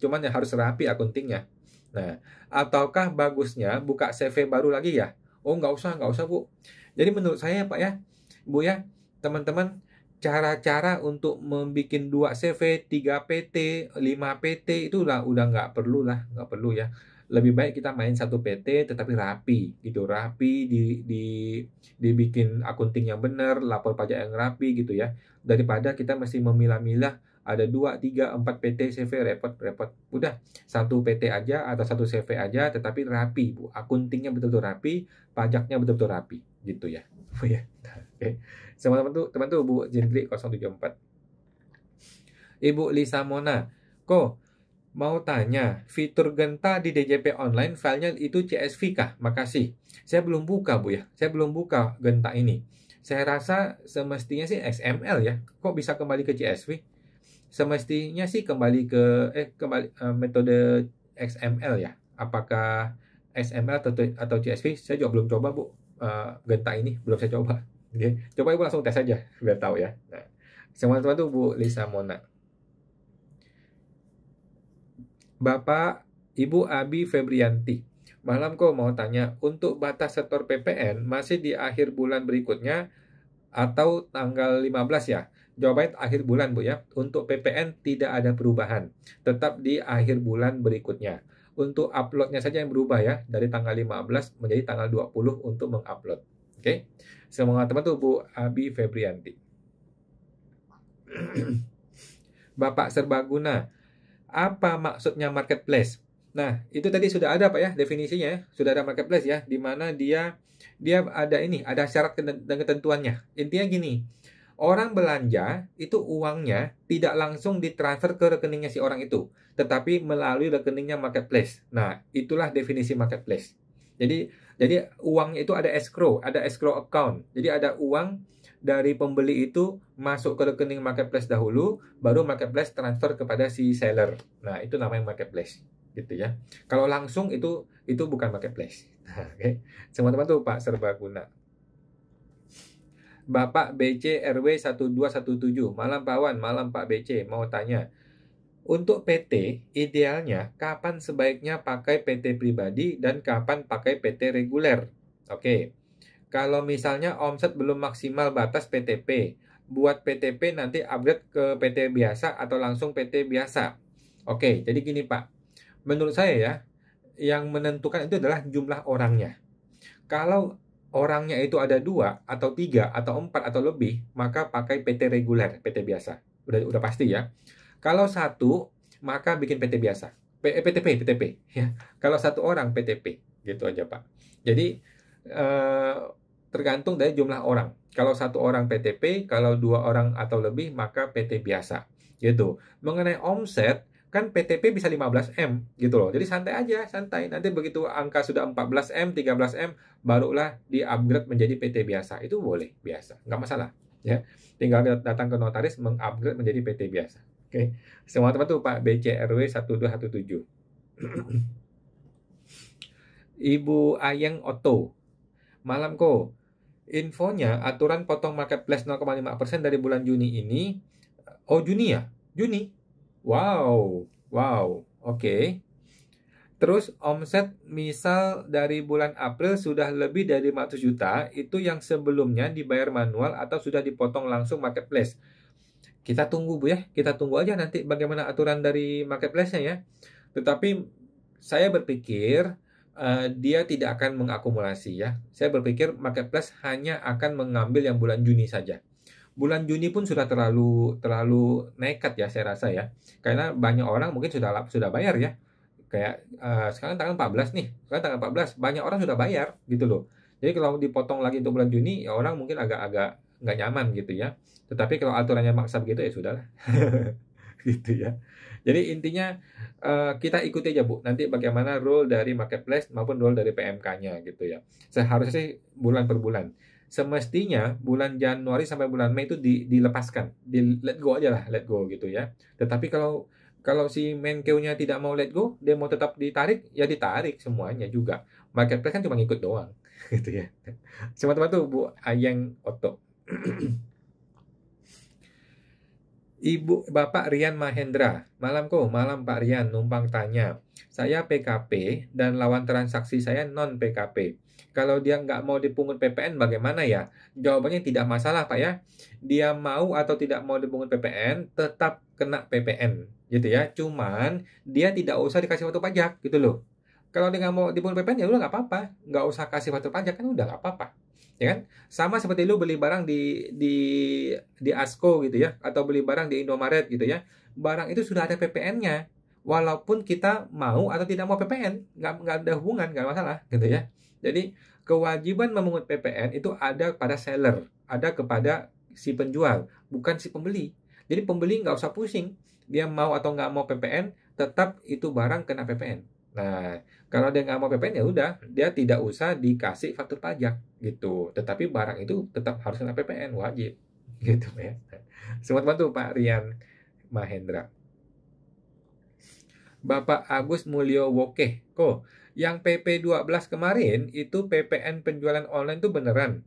cuman ya harus rapi akuntingnya. Nah, ataukah bagusnya buka CV baru lagi ya? Oh, nggak usah Bu. Jadi menurut saya Pak ya, Bu ya, teman-teman, cara-cara untuk membuat 2 CV, 3 PT, 5 PT itu udah nggak perlu ya. Lebih baik kita main 1 PT tetapi rapi gitu, dibikin akunting yang benar, lapor pajak yang rapi gitu ya, daripada kita mesti memilah-milah ada 2, 3, 4 PT CV, repot. Udah 1 PT aja atau 1 CV aja tetapi rapi Bu, akuntingnya betul-betul rapi, pajaknya betul-betul rapi gitu ya. Oh ya. Oke. Teman tuh Bu Jindri 074. Ibu Lisa Mona, kok mau tanya, fitur Genta di DJP online filenya itu CSV kah? Makasih. Saya belum buka Bu ya. Saya belum buka Genta ini. Saya rasa semestinya sih XML ya. Kok bisa kembali ke CSV? Semestinya sih kembali ke metode XML ya. Apakah XML atau CSV? Saya juga belum coba Bu. Genta ini belum saya coba. Oke, coba Ibu langsung tes saja biar tahu ya. Nah, teman-teman tuh Bu Lisa Mona. Bapak Ibu Abi Febrianti. Malam kok mau tanya, untuk batas setor PPN masih di akhir bulan berikutnya atau tanggal 15 ya? Jawabannya akhir bulan Bu ya. Untuk PPN tidak ada perubahan. Tetap di akhir bulan berikutnya. Untuk uploadnya saja yang berubah ya. Dari tanggal 15 menjadi tanggal 20 untuk mengupload. Oke. Semoga teman tuh Bu Abi Febrianti. Bapak Serbaguna. Apa maksudnya marketplace? Nah, itu tadi sudah ada Pak ya definisinya ya. Sudah ada marketplace ya, di mana dia ada ada syarat dan ketentuannya. Intinya gini, orang belanja itu uangnya tidak langsung ditransfer ke rekeningnya si orang itu, tetapi melalui rekeningnya marketplace. Nah, itulah definisi marketplace. Jadi uangnya itu ada escrow account. Jadi ada uang dari pembeli itu masuk ke rekening marketplace dahulu, baru marketplace transfer kepada si seller. Nah, itu namanya marketplace, gitu ya. Kalau langsung itu bukan marketplace. Nah, oke. Teman-teman tuh Pak Serbaguna. Bapak BC RW 1217. Malam Pak Wan, malam Pak BC. Mau tanya, untuk PT, idealnya kapan sebaiknya pakai PT pribadi dan kapan pakai PT reguler? Oke. Kalau misalnya omset belum maksimal batas PTP, buat PTP nanti upgrade ke PT biasa atau langsung PT biasa. Oke, jadi gini Pak. Menurut saya ya, yang menentukan itu adalah jumlah orangnya. Kalau orangnya itu ada 2 atau 3 atau 4 atau lebih, maka pakai PT reguler, PT biasa. Udah pasti ya. Kalau 1, maka bikin PT biasa. PTP ya. Kalau 1 orang PTP, gitu aja Pak. Jadi tergantung dari jumlah orang. Kalau 1 orang PTP, kalau 2 orang atau lebih maka PT biasa. Gitu. Mengenai omset, kan PTP bisa 15M gitu loh. Jadi santai aja, santai. Nanti begitu angka sudah 14M, 13M, barulah di-upgrade menjadi PT biasa. Itu boleh, biasa. Nggak masalah. Ya. Tinggal datang ke notaris meng-upgrade menjadi PT biasa. Oke. Semua teman tuh Pak BCRW 1217. Ibu Ayeng Otto. Malam kok. Infonya aturan potong marketplace 0,5% dari bulan Juni ini. Oh, Juni ya? Juni. Wow. Oke. Terus omset misal dari bulan April sudah lebih dari 500 juta, itu yang sebelumnya dibayar manual atau sudah dipotong langsung marketplace. Kita tunggu Bu ya, kita tunggu aja nanti bagaimana aturan dari marketplace-nya ya. Tetapi saya berpikir dia tidak akan mengakumulasi ya. Saya berpikir marketplace hanya akan mengambil yang bulan Juni saja. Bulan Juni pun sudah terlalu nekat ya saya rasa ya. Karena banyak orang mungkin sudah bayar ya. Kayak sekarang tanggal 14 nih. Sekarang tanggal 14, banyak orang sudah bayar gitu loh. Jadi kalau dipotong lagi untuk bulan Juni, ya orang mungkin agak nggak nyaman gitu ya. Tetapi kalau aturannya maksa begitu ya sudahlah. Gitu ya. Jadi intinya kita ikuti aja Bu. Nanti bagaimana rule dari marketplace maupun rule dari PMK-nya gitu ya. Seharusnya sih bulan per bulan. Semestinya bulan Januari sampai bulan Mei itu dilepaskan, let go aja lah, let go gitu ya. Tetapi kalau si Menkeu-nya tidak mau let go, dia mau tetap ditarik, ya ditarik semuanya juga. Marketplace kan cuma ngikut doang, gitu ya. Teman-teman tuh Bu Ayeng Otto. Ibu Bapak Rian Mahendra. Malam kok, malam Pak Rian, numpang tanya. Saya PKP dan lawan transaksi saya non PKP. Kalau dia nggak mau dipungut PPN bagaimana ya? Jawabannya tidak masalah Pak ya. Dia mau atau tidak mau dipungut PPN, tetap kena PPN gitu ya. Cuman dia tidak usah dikasih waktu pajak gitu loh. Kalau dia nggak mau dipungut PPN ya udah nggak apa-apa. Nggak usah kasih waktu pajak kan udah nggak apa-apa. Ya kan? Sama seperti lu beli barang di Asko gitu ya, atau beli barang di Indomaret gitu ya. Barang itu sudah ada PPN-nya. Walaupun kita mau atau tidak mau PPN, nggak ada hubungan, nggak masalah gitu ya. Jadi kewajiban memungut PPN itu ada pada seller, ada kepada si penjual, bukan si pembeli. Jadi pembeli nggak usah pusing, dia mau atau nggak mau PPN, tetap itu barang kena PPN. Nah, kalau dia nggak mau PPN ya udah, dia tidak usah dikasih faktur pajak gitu. Tetapi barang itu tetap harus kena PPN, wajib gitu ya. Selamat bantu Pak Rian Mahendra. Bapak Agus Mulyo Wokeh, kok yang PP 12 kemarin itu PPN penjualan online itu beneran?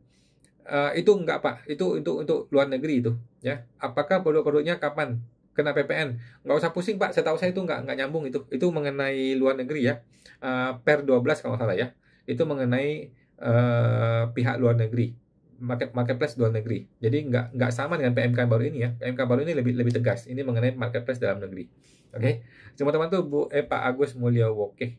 Itu enggak Pak, itu untuk luar negeri itu, ya. Apakah produk-produknya kapan kena PPN? Nggak usah pusing Pak, setahu saya itu nggak nyambung itu mengenai luar negeri ya. Per 12 kalau nggak salah ya, itu mengenai pihak luar negeri, marketplace luar negeri. Jadi nggak sama dengan PMK baru ini ya. PMK baru ini lebih tegas. Ini mengenai marketplace dalam negeri. Oke, teman-teman tuh Pak Agus Mulyo Wokeh.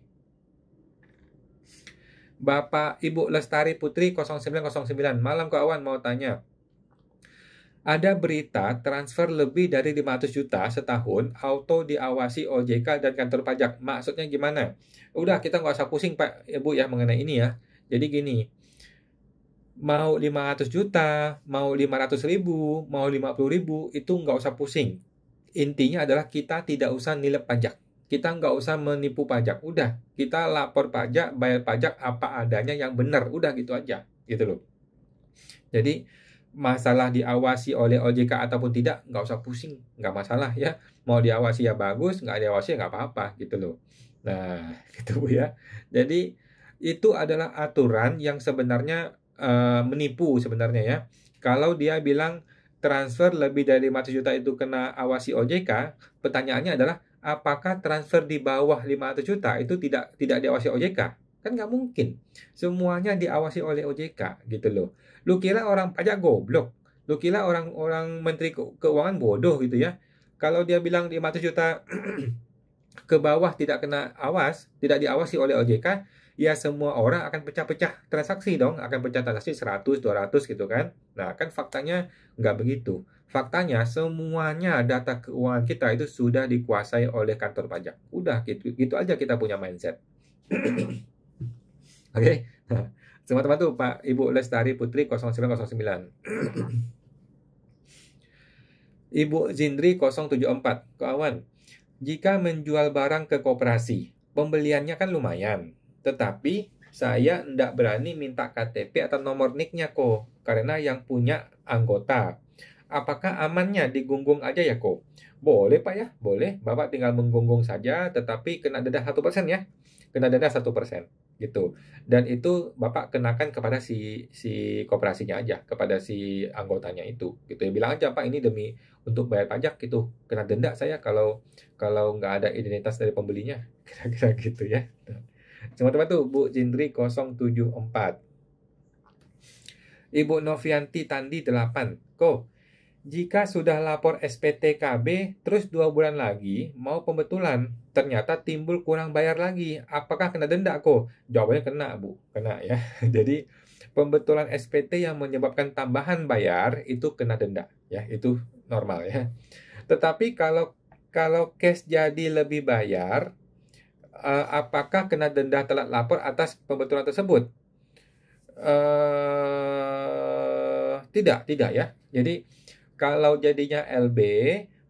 Bapak Ibu Lestari Putri 0909. Malam kawan, mau tanya. Ada berita transfer lebih dari 500 juta setahun auto diawasi OJK dan kantor pajak. Maksudnya gimana? Udah, kita nggak usah pusing Pak Ibu ya mengenai ini ya. Jadi gini, mau 500 juta, mau 500 ribu, mau 50 ribu, itu nggak usah pusing. Intinya adalah kita tidak usah nilai pajak. Kita nggak usah menipu pajak. Udah, kita lapor pajak, bayar pajak apa adanya yang benar. Udah gitu aja. Gitu loh. Jadi, masalah diawasi oleh OJK ataupun tidak, nggak usah pusing. Nggak masalah ya. Mau diawasi ya bagus, nggak diawasi ya nggak apa-apa. Gitu loh. Nah, gitu Bu ya. Jadi, itu adalah aturan yang sebenarnya menipu sebenarnya ya. Kalau dia bilang transfer lebih dari 500 juta itu kena awasi OJK, pertanyaannya adalah apakah transfer di bawah 500 juta itu tidak diawasi OJK? Kan nggak mungkin. Semuanya diawasi oleh OJK gitu loh. Lu kira orang pajak goblok? Lu kira orang menteri keuangan bodoh gitu ya? Kalau dia bilang 500 juta ke bawah tidak kena awas, tidak diawasi oleh OJK, ya semua orang akan pecah-pecah transaksi dong, akan pecah transaksi 100, 200 gitu kan. Nah, kan faktanya nggak begitu. Faktanya semuanya data keuangan kita itu sudah dikuasai oleh kantor pajak. Udah gitu aja kita punya mindset. Oke. Nah, teman-teman tuh Pak Ibu Lestari Putri 0909. Ibu Zindri 074. Kawan, jika menjual barang ke koperasi, pembeliannya kan lumayan. Tetapi saya tidak berani minta KTP atau nomor NIK-nya kok, karena yang punya anggota. Apakah amannya digunggung aja ya kok? Boleh Pak ya, boleh. Bapak tinggal menggunggung saja, tetapi kena denda 1% ya. Kena denda 1%. Gitu. Dan itu Bapak kenakan kepada si koperasinya aja, kepada si anggotanya itu. Gitu ya. Bilang aja Pak, ini demi untuk bayar pajak gitu. Kena denda saya kalau nggak ada identitas dari pembelinya. Kira-kira gitu ya. Teman-teman tuh Bu Jindri 074. Ibu Novianti Tandi 8. Kok, jika sudah lapor SPTKB terus 2 bulan lagi mau pembetulan, ternyata timbul kurang bayar lagi, apakah kena denda kok? Jawabannya kena Bu, kena ya. Jadi pembetulan SPT yang menyebabkan tambahan bayar itu kena denda ya, itu normal ya. Tetapi kalau cash jadi lebih bayar, apakah kena denda telat lapor atas pembetulan tersebut? Tidak ya. Jadi kalau jadinya LB,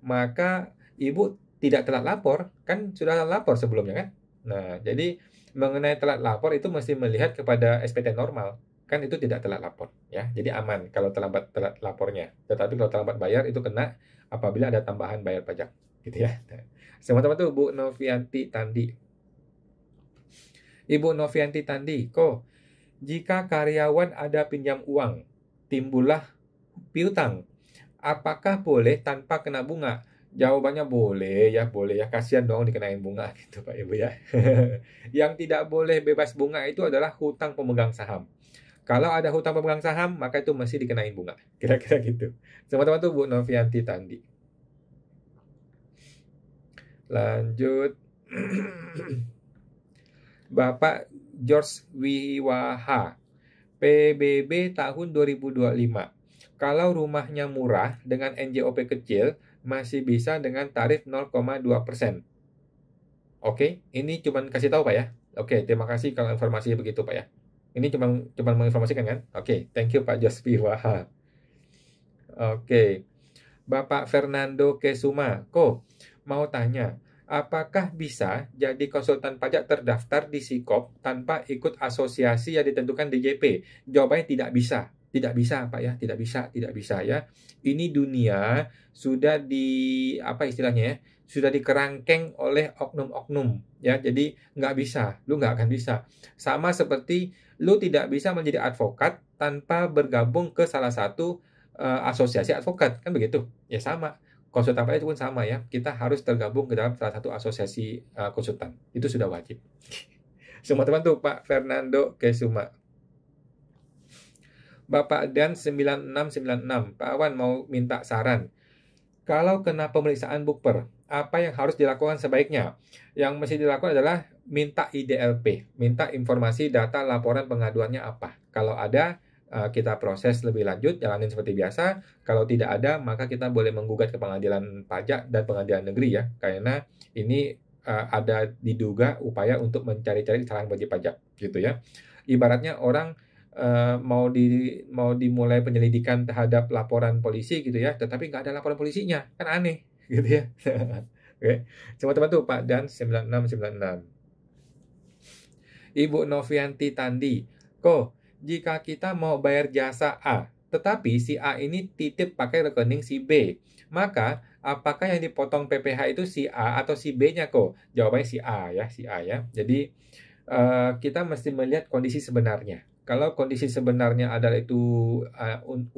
maka ibu tidak telat lapor, kan sudah lapor sebelumnya kan? Nah, jadi mengenai telat lapor itu mesti melihat kepada SPT normal, kan itu tidak telat lapor ya. Jadi aman kalau telat lapornya. Tetapi kalau terlambat bayar itu kena apabila ada tambahan bayar pajak, gitu ya. Nah, teman-teman tuh Bu Novianti Tandi. Ibu Novianti Tandi, kok jika karyawan ada pinjam uang, timbullah piutang, apakah boleh tanpa kena bunga? Jawabannya boleh ya, kasihan dong dikenain bunga gitu Pak Ibu ya. Yang tidak boleh bebas bunga itu adalah hutang pemegang saham. Kalau ada hutang pemegang saham, maka itu mesti dikenain bunga. Kira-kira gitu. Teman-teman tuh Bu Novianti Tandi. Lanjut. Bapak George Wiwaha, PBB tahun 2025. Kalau rumahnya murah dengan NJOP kecil, masih bisa dengan tarif 0,2%. Oke, ini cuma kasih tahu Pak ya. Oke, terima kasih kalau informasinya begitu Pak ya. Ini cuma menginformasikan kan? Oke, thank you Pak George Wiwaha. Oke, Bapak Fernando Kesuma, kok mau tanya, apakah bisa jadi konsultan pajak terdaftar di Sikop tanpa ikut asosiasi yang ditentukan DJP? Jawabannya tidak bisa. Tidak bisa, Pak ya. Tidak bisa ya. Ini dunia sudah apa istilahnya ya? sudah dikerangkeng oleh oknum-oknum, ya. Jadi nggak bisa, lu nggak akan bisa. Sama seperti lu tidak bisa menjadi advokat tanpa bergabung ke salah satu asosiasi advokat, kan begitu? Ya sama. Konsultan pajak pun sama ya. Kita harus tergabung ke dalam salah satu asosiasi konsultan. Itu sudah wajib. Semua teman tuh Pak Fernando Kesuma. Bapak Dan 9696, Pak Awan mau minta saran. Kalau kena pemeriksaan bukper, apa yang harus dilakukan sebaiknya? Yang mesti dilakukan adalah minta IDLP, minta informasi data laporan pengaduannya apa. Kalau ada, kita proses lebih lanjut, jalanin seperti biasa. Kalau tidak ada, maka kita boleh menggugat ke pengadilan pajak dan pengadilan negeri ya, karena ini ada diduga upaya untuk mencari-cari kesalahan wajib pajak, gitu ya. Ibaratnya orang mau dimulai penyelidikan terhadap laporan polisi gitu ya, tetapi nggak ada laporan polisinya, kan aneh gitu ya. Oke, semua teman tuh Pak Dan 9696. Ibu Novianti Tandi, kok jika kita mau bayar jasa A, tetapi si A ini titip pakai rekening si B, maka apakah yang dipotong PPh itu si A atau si B-nya kok? Jawabannya si A ya, si A ya. Jadi kita mesti melihat kondisi sebenarnya. Kalau kondisi sebenarnya adalah itu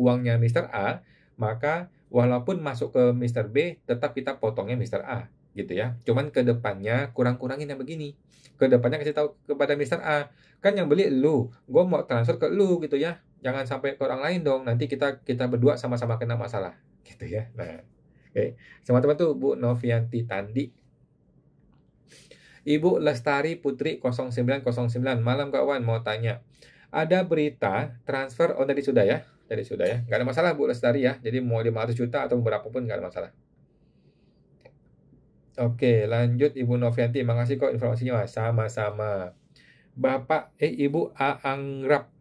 uangnya Mr. A, maka walaupun masuk ke Mr. B, tetap kita potongnya Mr. A, gitu ya. Cuman ke depannya kurang-kurangin yang begini. Ke depannya kasih tahu kepada Mr. A, kan yang beli lu, gue mau transfer ke lu gitu ya. Jangan sampai ke orang lain dong. Nanti kita berdua sama-sama kena masalah, gitu ya. Nah, oke. Sama teman tuh Bu Novianti Tandi. Ibu Lestari Putri 0909, malam kawan mau tanya. Ada berita transfer, tadi sudah ya. Tadi sudah ya. Nggak ada masalah Bu Lestari ya. Jadi mau 500 juta atau berapapun nggak ada masalah. Oke, lanjut Ibu Novianti. Makasih kok informasinya. Sama-sama. Ibu Aangrap.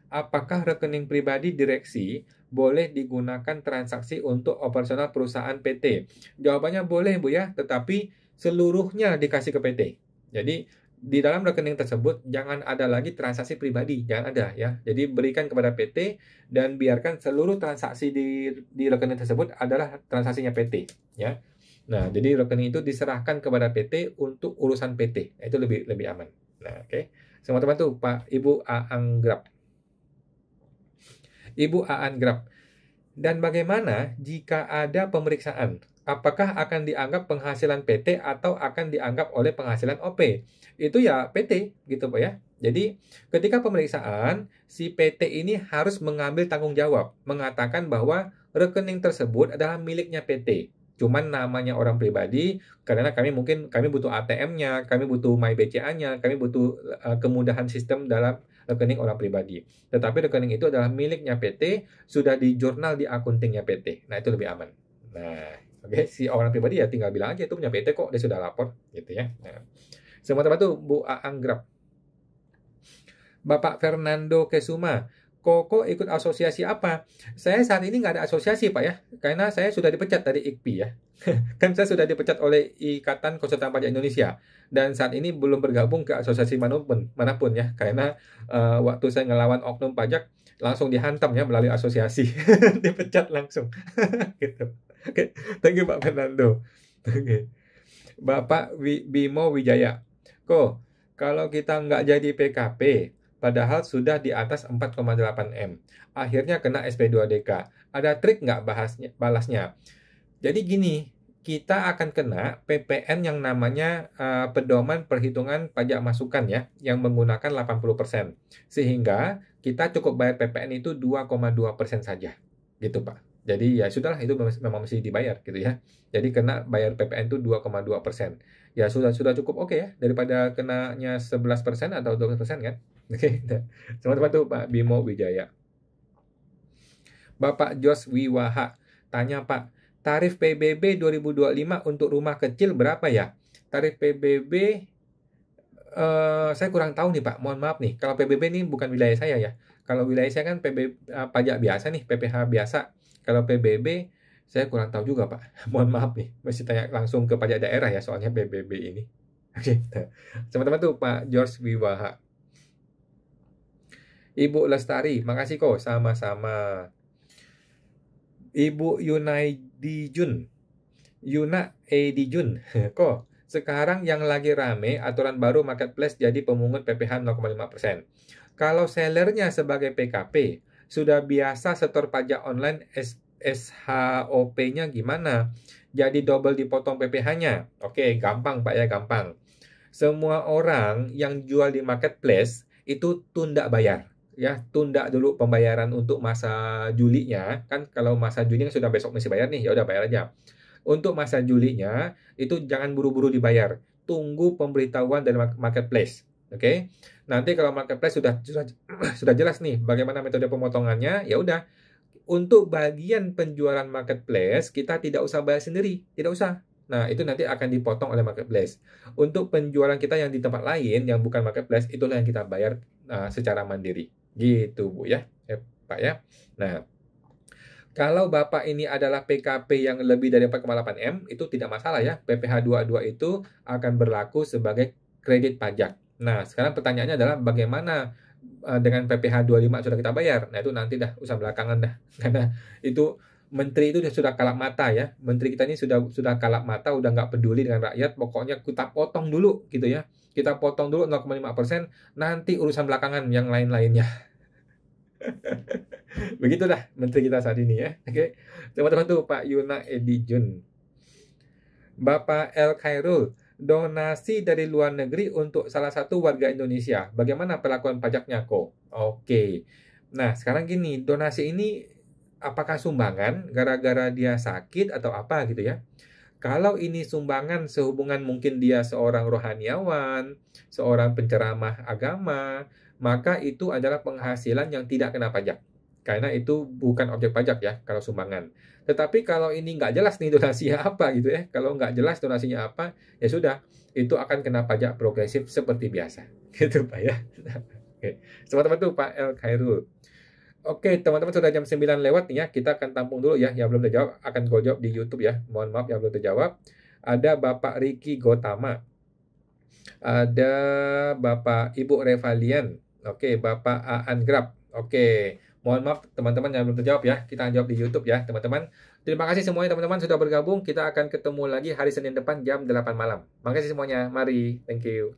Apakah rekening pribadi direksi boleh digunakan transaksi untuk operasional perusahaan PT? Jawabannya boleh Bu ya, tetapi seluruhnya dikasih ke PT. Jadi di dalam rekening tersebut jangan ada lagi transaksi pribadi, jangan ada ya. Jadi berikan kepada PT dan biarkan seluruh transaksi di rekening tersebut adalah transaksinya PT ya. Nah, jadi rekening itu diserahkan kepada PT untuk urusan PT. Itu lebih aman. Nah, oke. Semua teman tuh Pak Ibu Aangrap. Ibu Aan Grab. Dan bagaimana jika ada pemeriksaan? Apakah akan dianggap penghasilan PT atau akan dianggap oleh penghasilan OP? Itu ya PT gitu Pak ya. Jadi ketika pemeriksaan, si PT ini harus mengambil tanggung jawab, mengatakan bahwa rekening tersebut adalah miliknya PT. Cuman namanya orang pribadi, karena kami butuh ATM-nya, kami butuh MyBCA-nya, kami butuh kemudahan sistem dalam rekening orang pribadi. Tetapi rekening itu adalah miliknya PT, sudah di jurnal di akuntingnya PT. Nah, itu lebih aman. Nah, oke, si orang pribadi ya tinggal bilang aja itu punya PT kok, dia sudah lapor gitu ya. Nah, semua tempat tuh Bu Aangrap. Bapak Fernando Kesuma, Koko ikut asosiasi apa? Saya saat ini nggak ada asosiasi Pak ya, karena saya sudah dipecat dari IKPI ya. Kan saya sudah dipecat oleh Ikatan Konsultan Pajak Indonesia dan saat ini belum bergabung ke asosiasi manapun ya, karena waktu saya ngelawan oknum pajak langsung dihantam ya melalui asosiasi, dipecat langsung. Gitu. Oke, thank you Pak Fernando. Oke. Bapak Bimo Wijaya, kok kalau kita nggak jadi PKP, padahal sudah di atas 4,8 M, akhirnya kena SP2DK. Ada trik nggak balasnya? Jadi gini, kita akan kena PPN yang namanya pedoman perhitungan pajak masukan ya, yang menggunakan 80%. Sehingga kita cukup bayar PPN itu 2,2% saja. Gitu Pak. Jadi ya sudahlah, itu memang mesti dibayar gitu ya. Jadi kena bayar PPN itu 2,2%. Ya sudah cukup oke ya, daripada kenanya 11% atau 12% kan. Oke. Teman-teman tuh Pak Bimo Wijaya. Bapak Jos Wiwaha tanya Pak, tarif PBB 2025 untuk rumah kecil berapa ya? Tarif PBB saya kurang tahu nih Pak, mohon maaf nih. Kalau PBB ini bukan wilayah saya ya. Kalau wilayah saya kan pajak biasa nih, PPh biasa. Kalau PBB saya kurang tahu juga Pak. Mohon maaf nih, mesti tanya langsung ke pajak daerah ya soalnya PBB ini. Oke. Teman-teman tuh Pak George Wiwaha. Ibu Lestari, makasih kok, sama-sama. Ibu Yunaidi Jun, Yuna Edijun. Kok sekarang yang lagi rame aturan baru marketplace jadi pemungut PPh 0,5%. Kalau sellernya sebagai PKP sudah biasa setor pajak online, SHOP-nya gimana? Jadi double dipotong PPh-nya. Oke, gampang Pak ya, gampang. Semua orang yang jual di marketplace itu tunda bayar. Ya, tunda dulu pembayaran untuk masa Julinya. Kan kalau masa Julinya sudah besok mesti bayar nih, ya udah bayar aja. Untuk masa Julinya itu jangan buru-buru dibayar. Tunggu pemberitahuan dari marketplace. Oke. Nanti kalau marketplace sudah jelas nih bagaimana metode pemotongannya, ya udah. Untuk bagian penjualan marketplace kita tidak usah bayar sendiri, tidak usah. Nah, itu nanti akan dipotong oleh marketplace. Untuk penjualan kita yang di tempat lain yang bukan marketplace, itulah yang kita bayar secara mandiri. Gitu, Bu ya. Pak ya. Nah, kalau Bapak ini adalah PKP yang lebih dari 4,8 M, itu tidak masalah ya. PPh 22 itu akan berlaku sebagai kredit pajak. Nah, sekarang pertanyaannya adalah bagaimana dengan PPh 25 sudah kita bayar? Nah, itu nanti dah, usah belakangan dah. Karena itu menteri itu sudah kalap mata ya. Menteri kita ini sudah kalap mata, udah nggak peduli dengan rakyat. Pokoknya kita potong dulu gitu ya. Kita potong dulu 0,5%, nanti urusan belakangan yang lain-lainnya. Begitu dah menteri kita saat ini ya. Oke. Teman-teman tuh Pak Yuna Edijun. Bapak El Khairul, donasi dari luar negeri untuk salah satu warga Indonesia. Bagaimana perlakuan pajaknya kok? Oke. Nah, sekarang gini, donasi ini apakah sumbangan gara-gara dia sakit atau apa gitu ya? Kalau ini sumbangan sehubungan mungkin dia seorang rohaniawan, seorang penceramah agama, maka itu adalah penghasilan yang tidak kena pajak. Karena itu bukan objek pajak ya, kalau sumbangan. Tetapi kalau ini nggak jelas nih donasinya apa gitu ya, kalau nggak jelas donasinya apa, ya sudah, itu akan kena pajak progresif seperti biasa. Gitu Pak ya. Oke, teman-teman tuh Pak El Khairul. Oke, teman-teman sudah jam 9 lewat nih ya, kita akan tampung dulu ya, yang belum terjawab akan gue jawab di YouTube ya. Mohon maaf yang belum terjawab. Ada Bapak Riki Gotama. Ada Bapak Ibu Revalian. Oke, Bapak Aan Grab. Oke, mohon maaf teman-teman yang belum terjawab ya. Kita jawab di YouTube ya, teman-teman. Terima kasih semuanya teman-teman sudah bergabung. Kita akan ketemu lagi hari Senin depan jam 8 malam. Makasih semuanya. Mari. Thank you.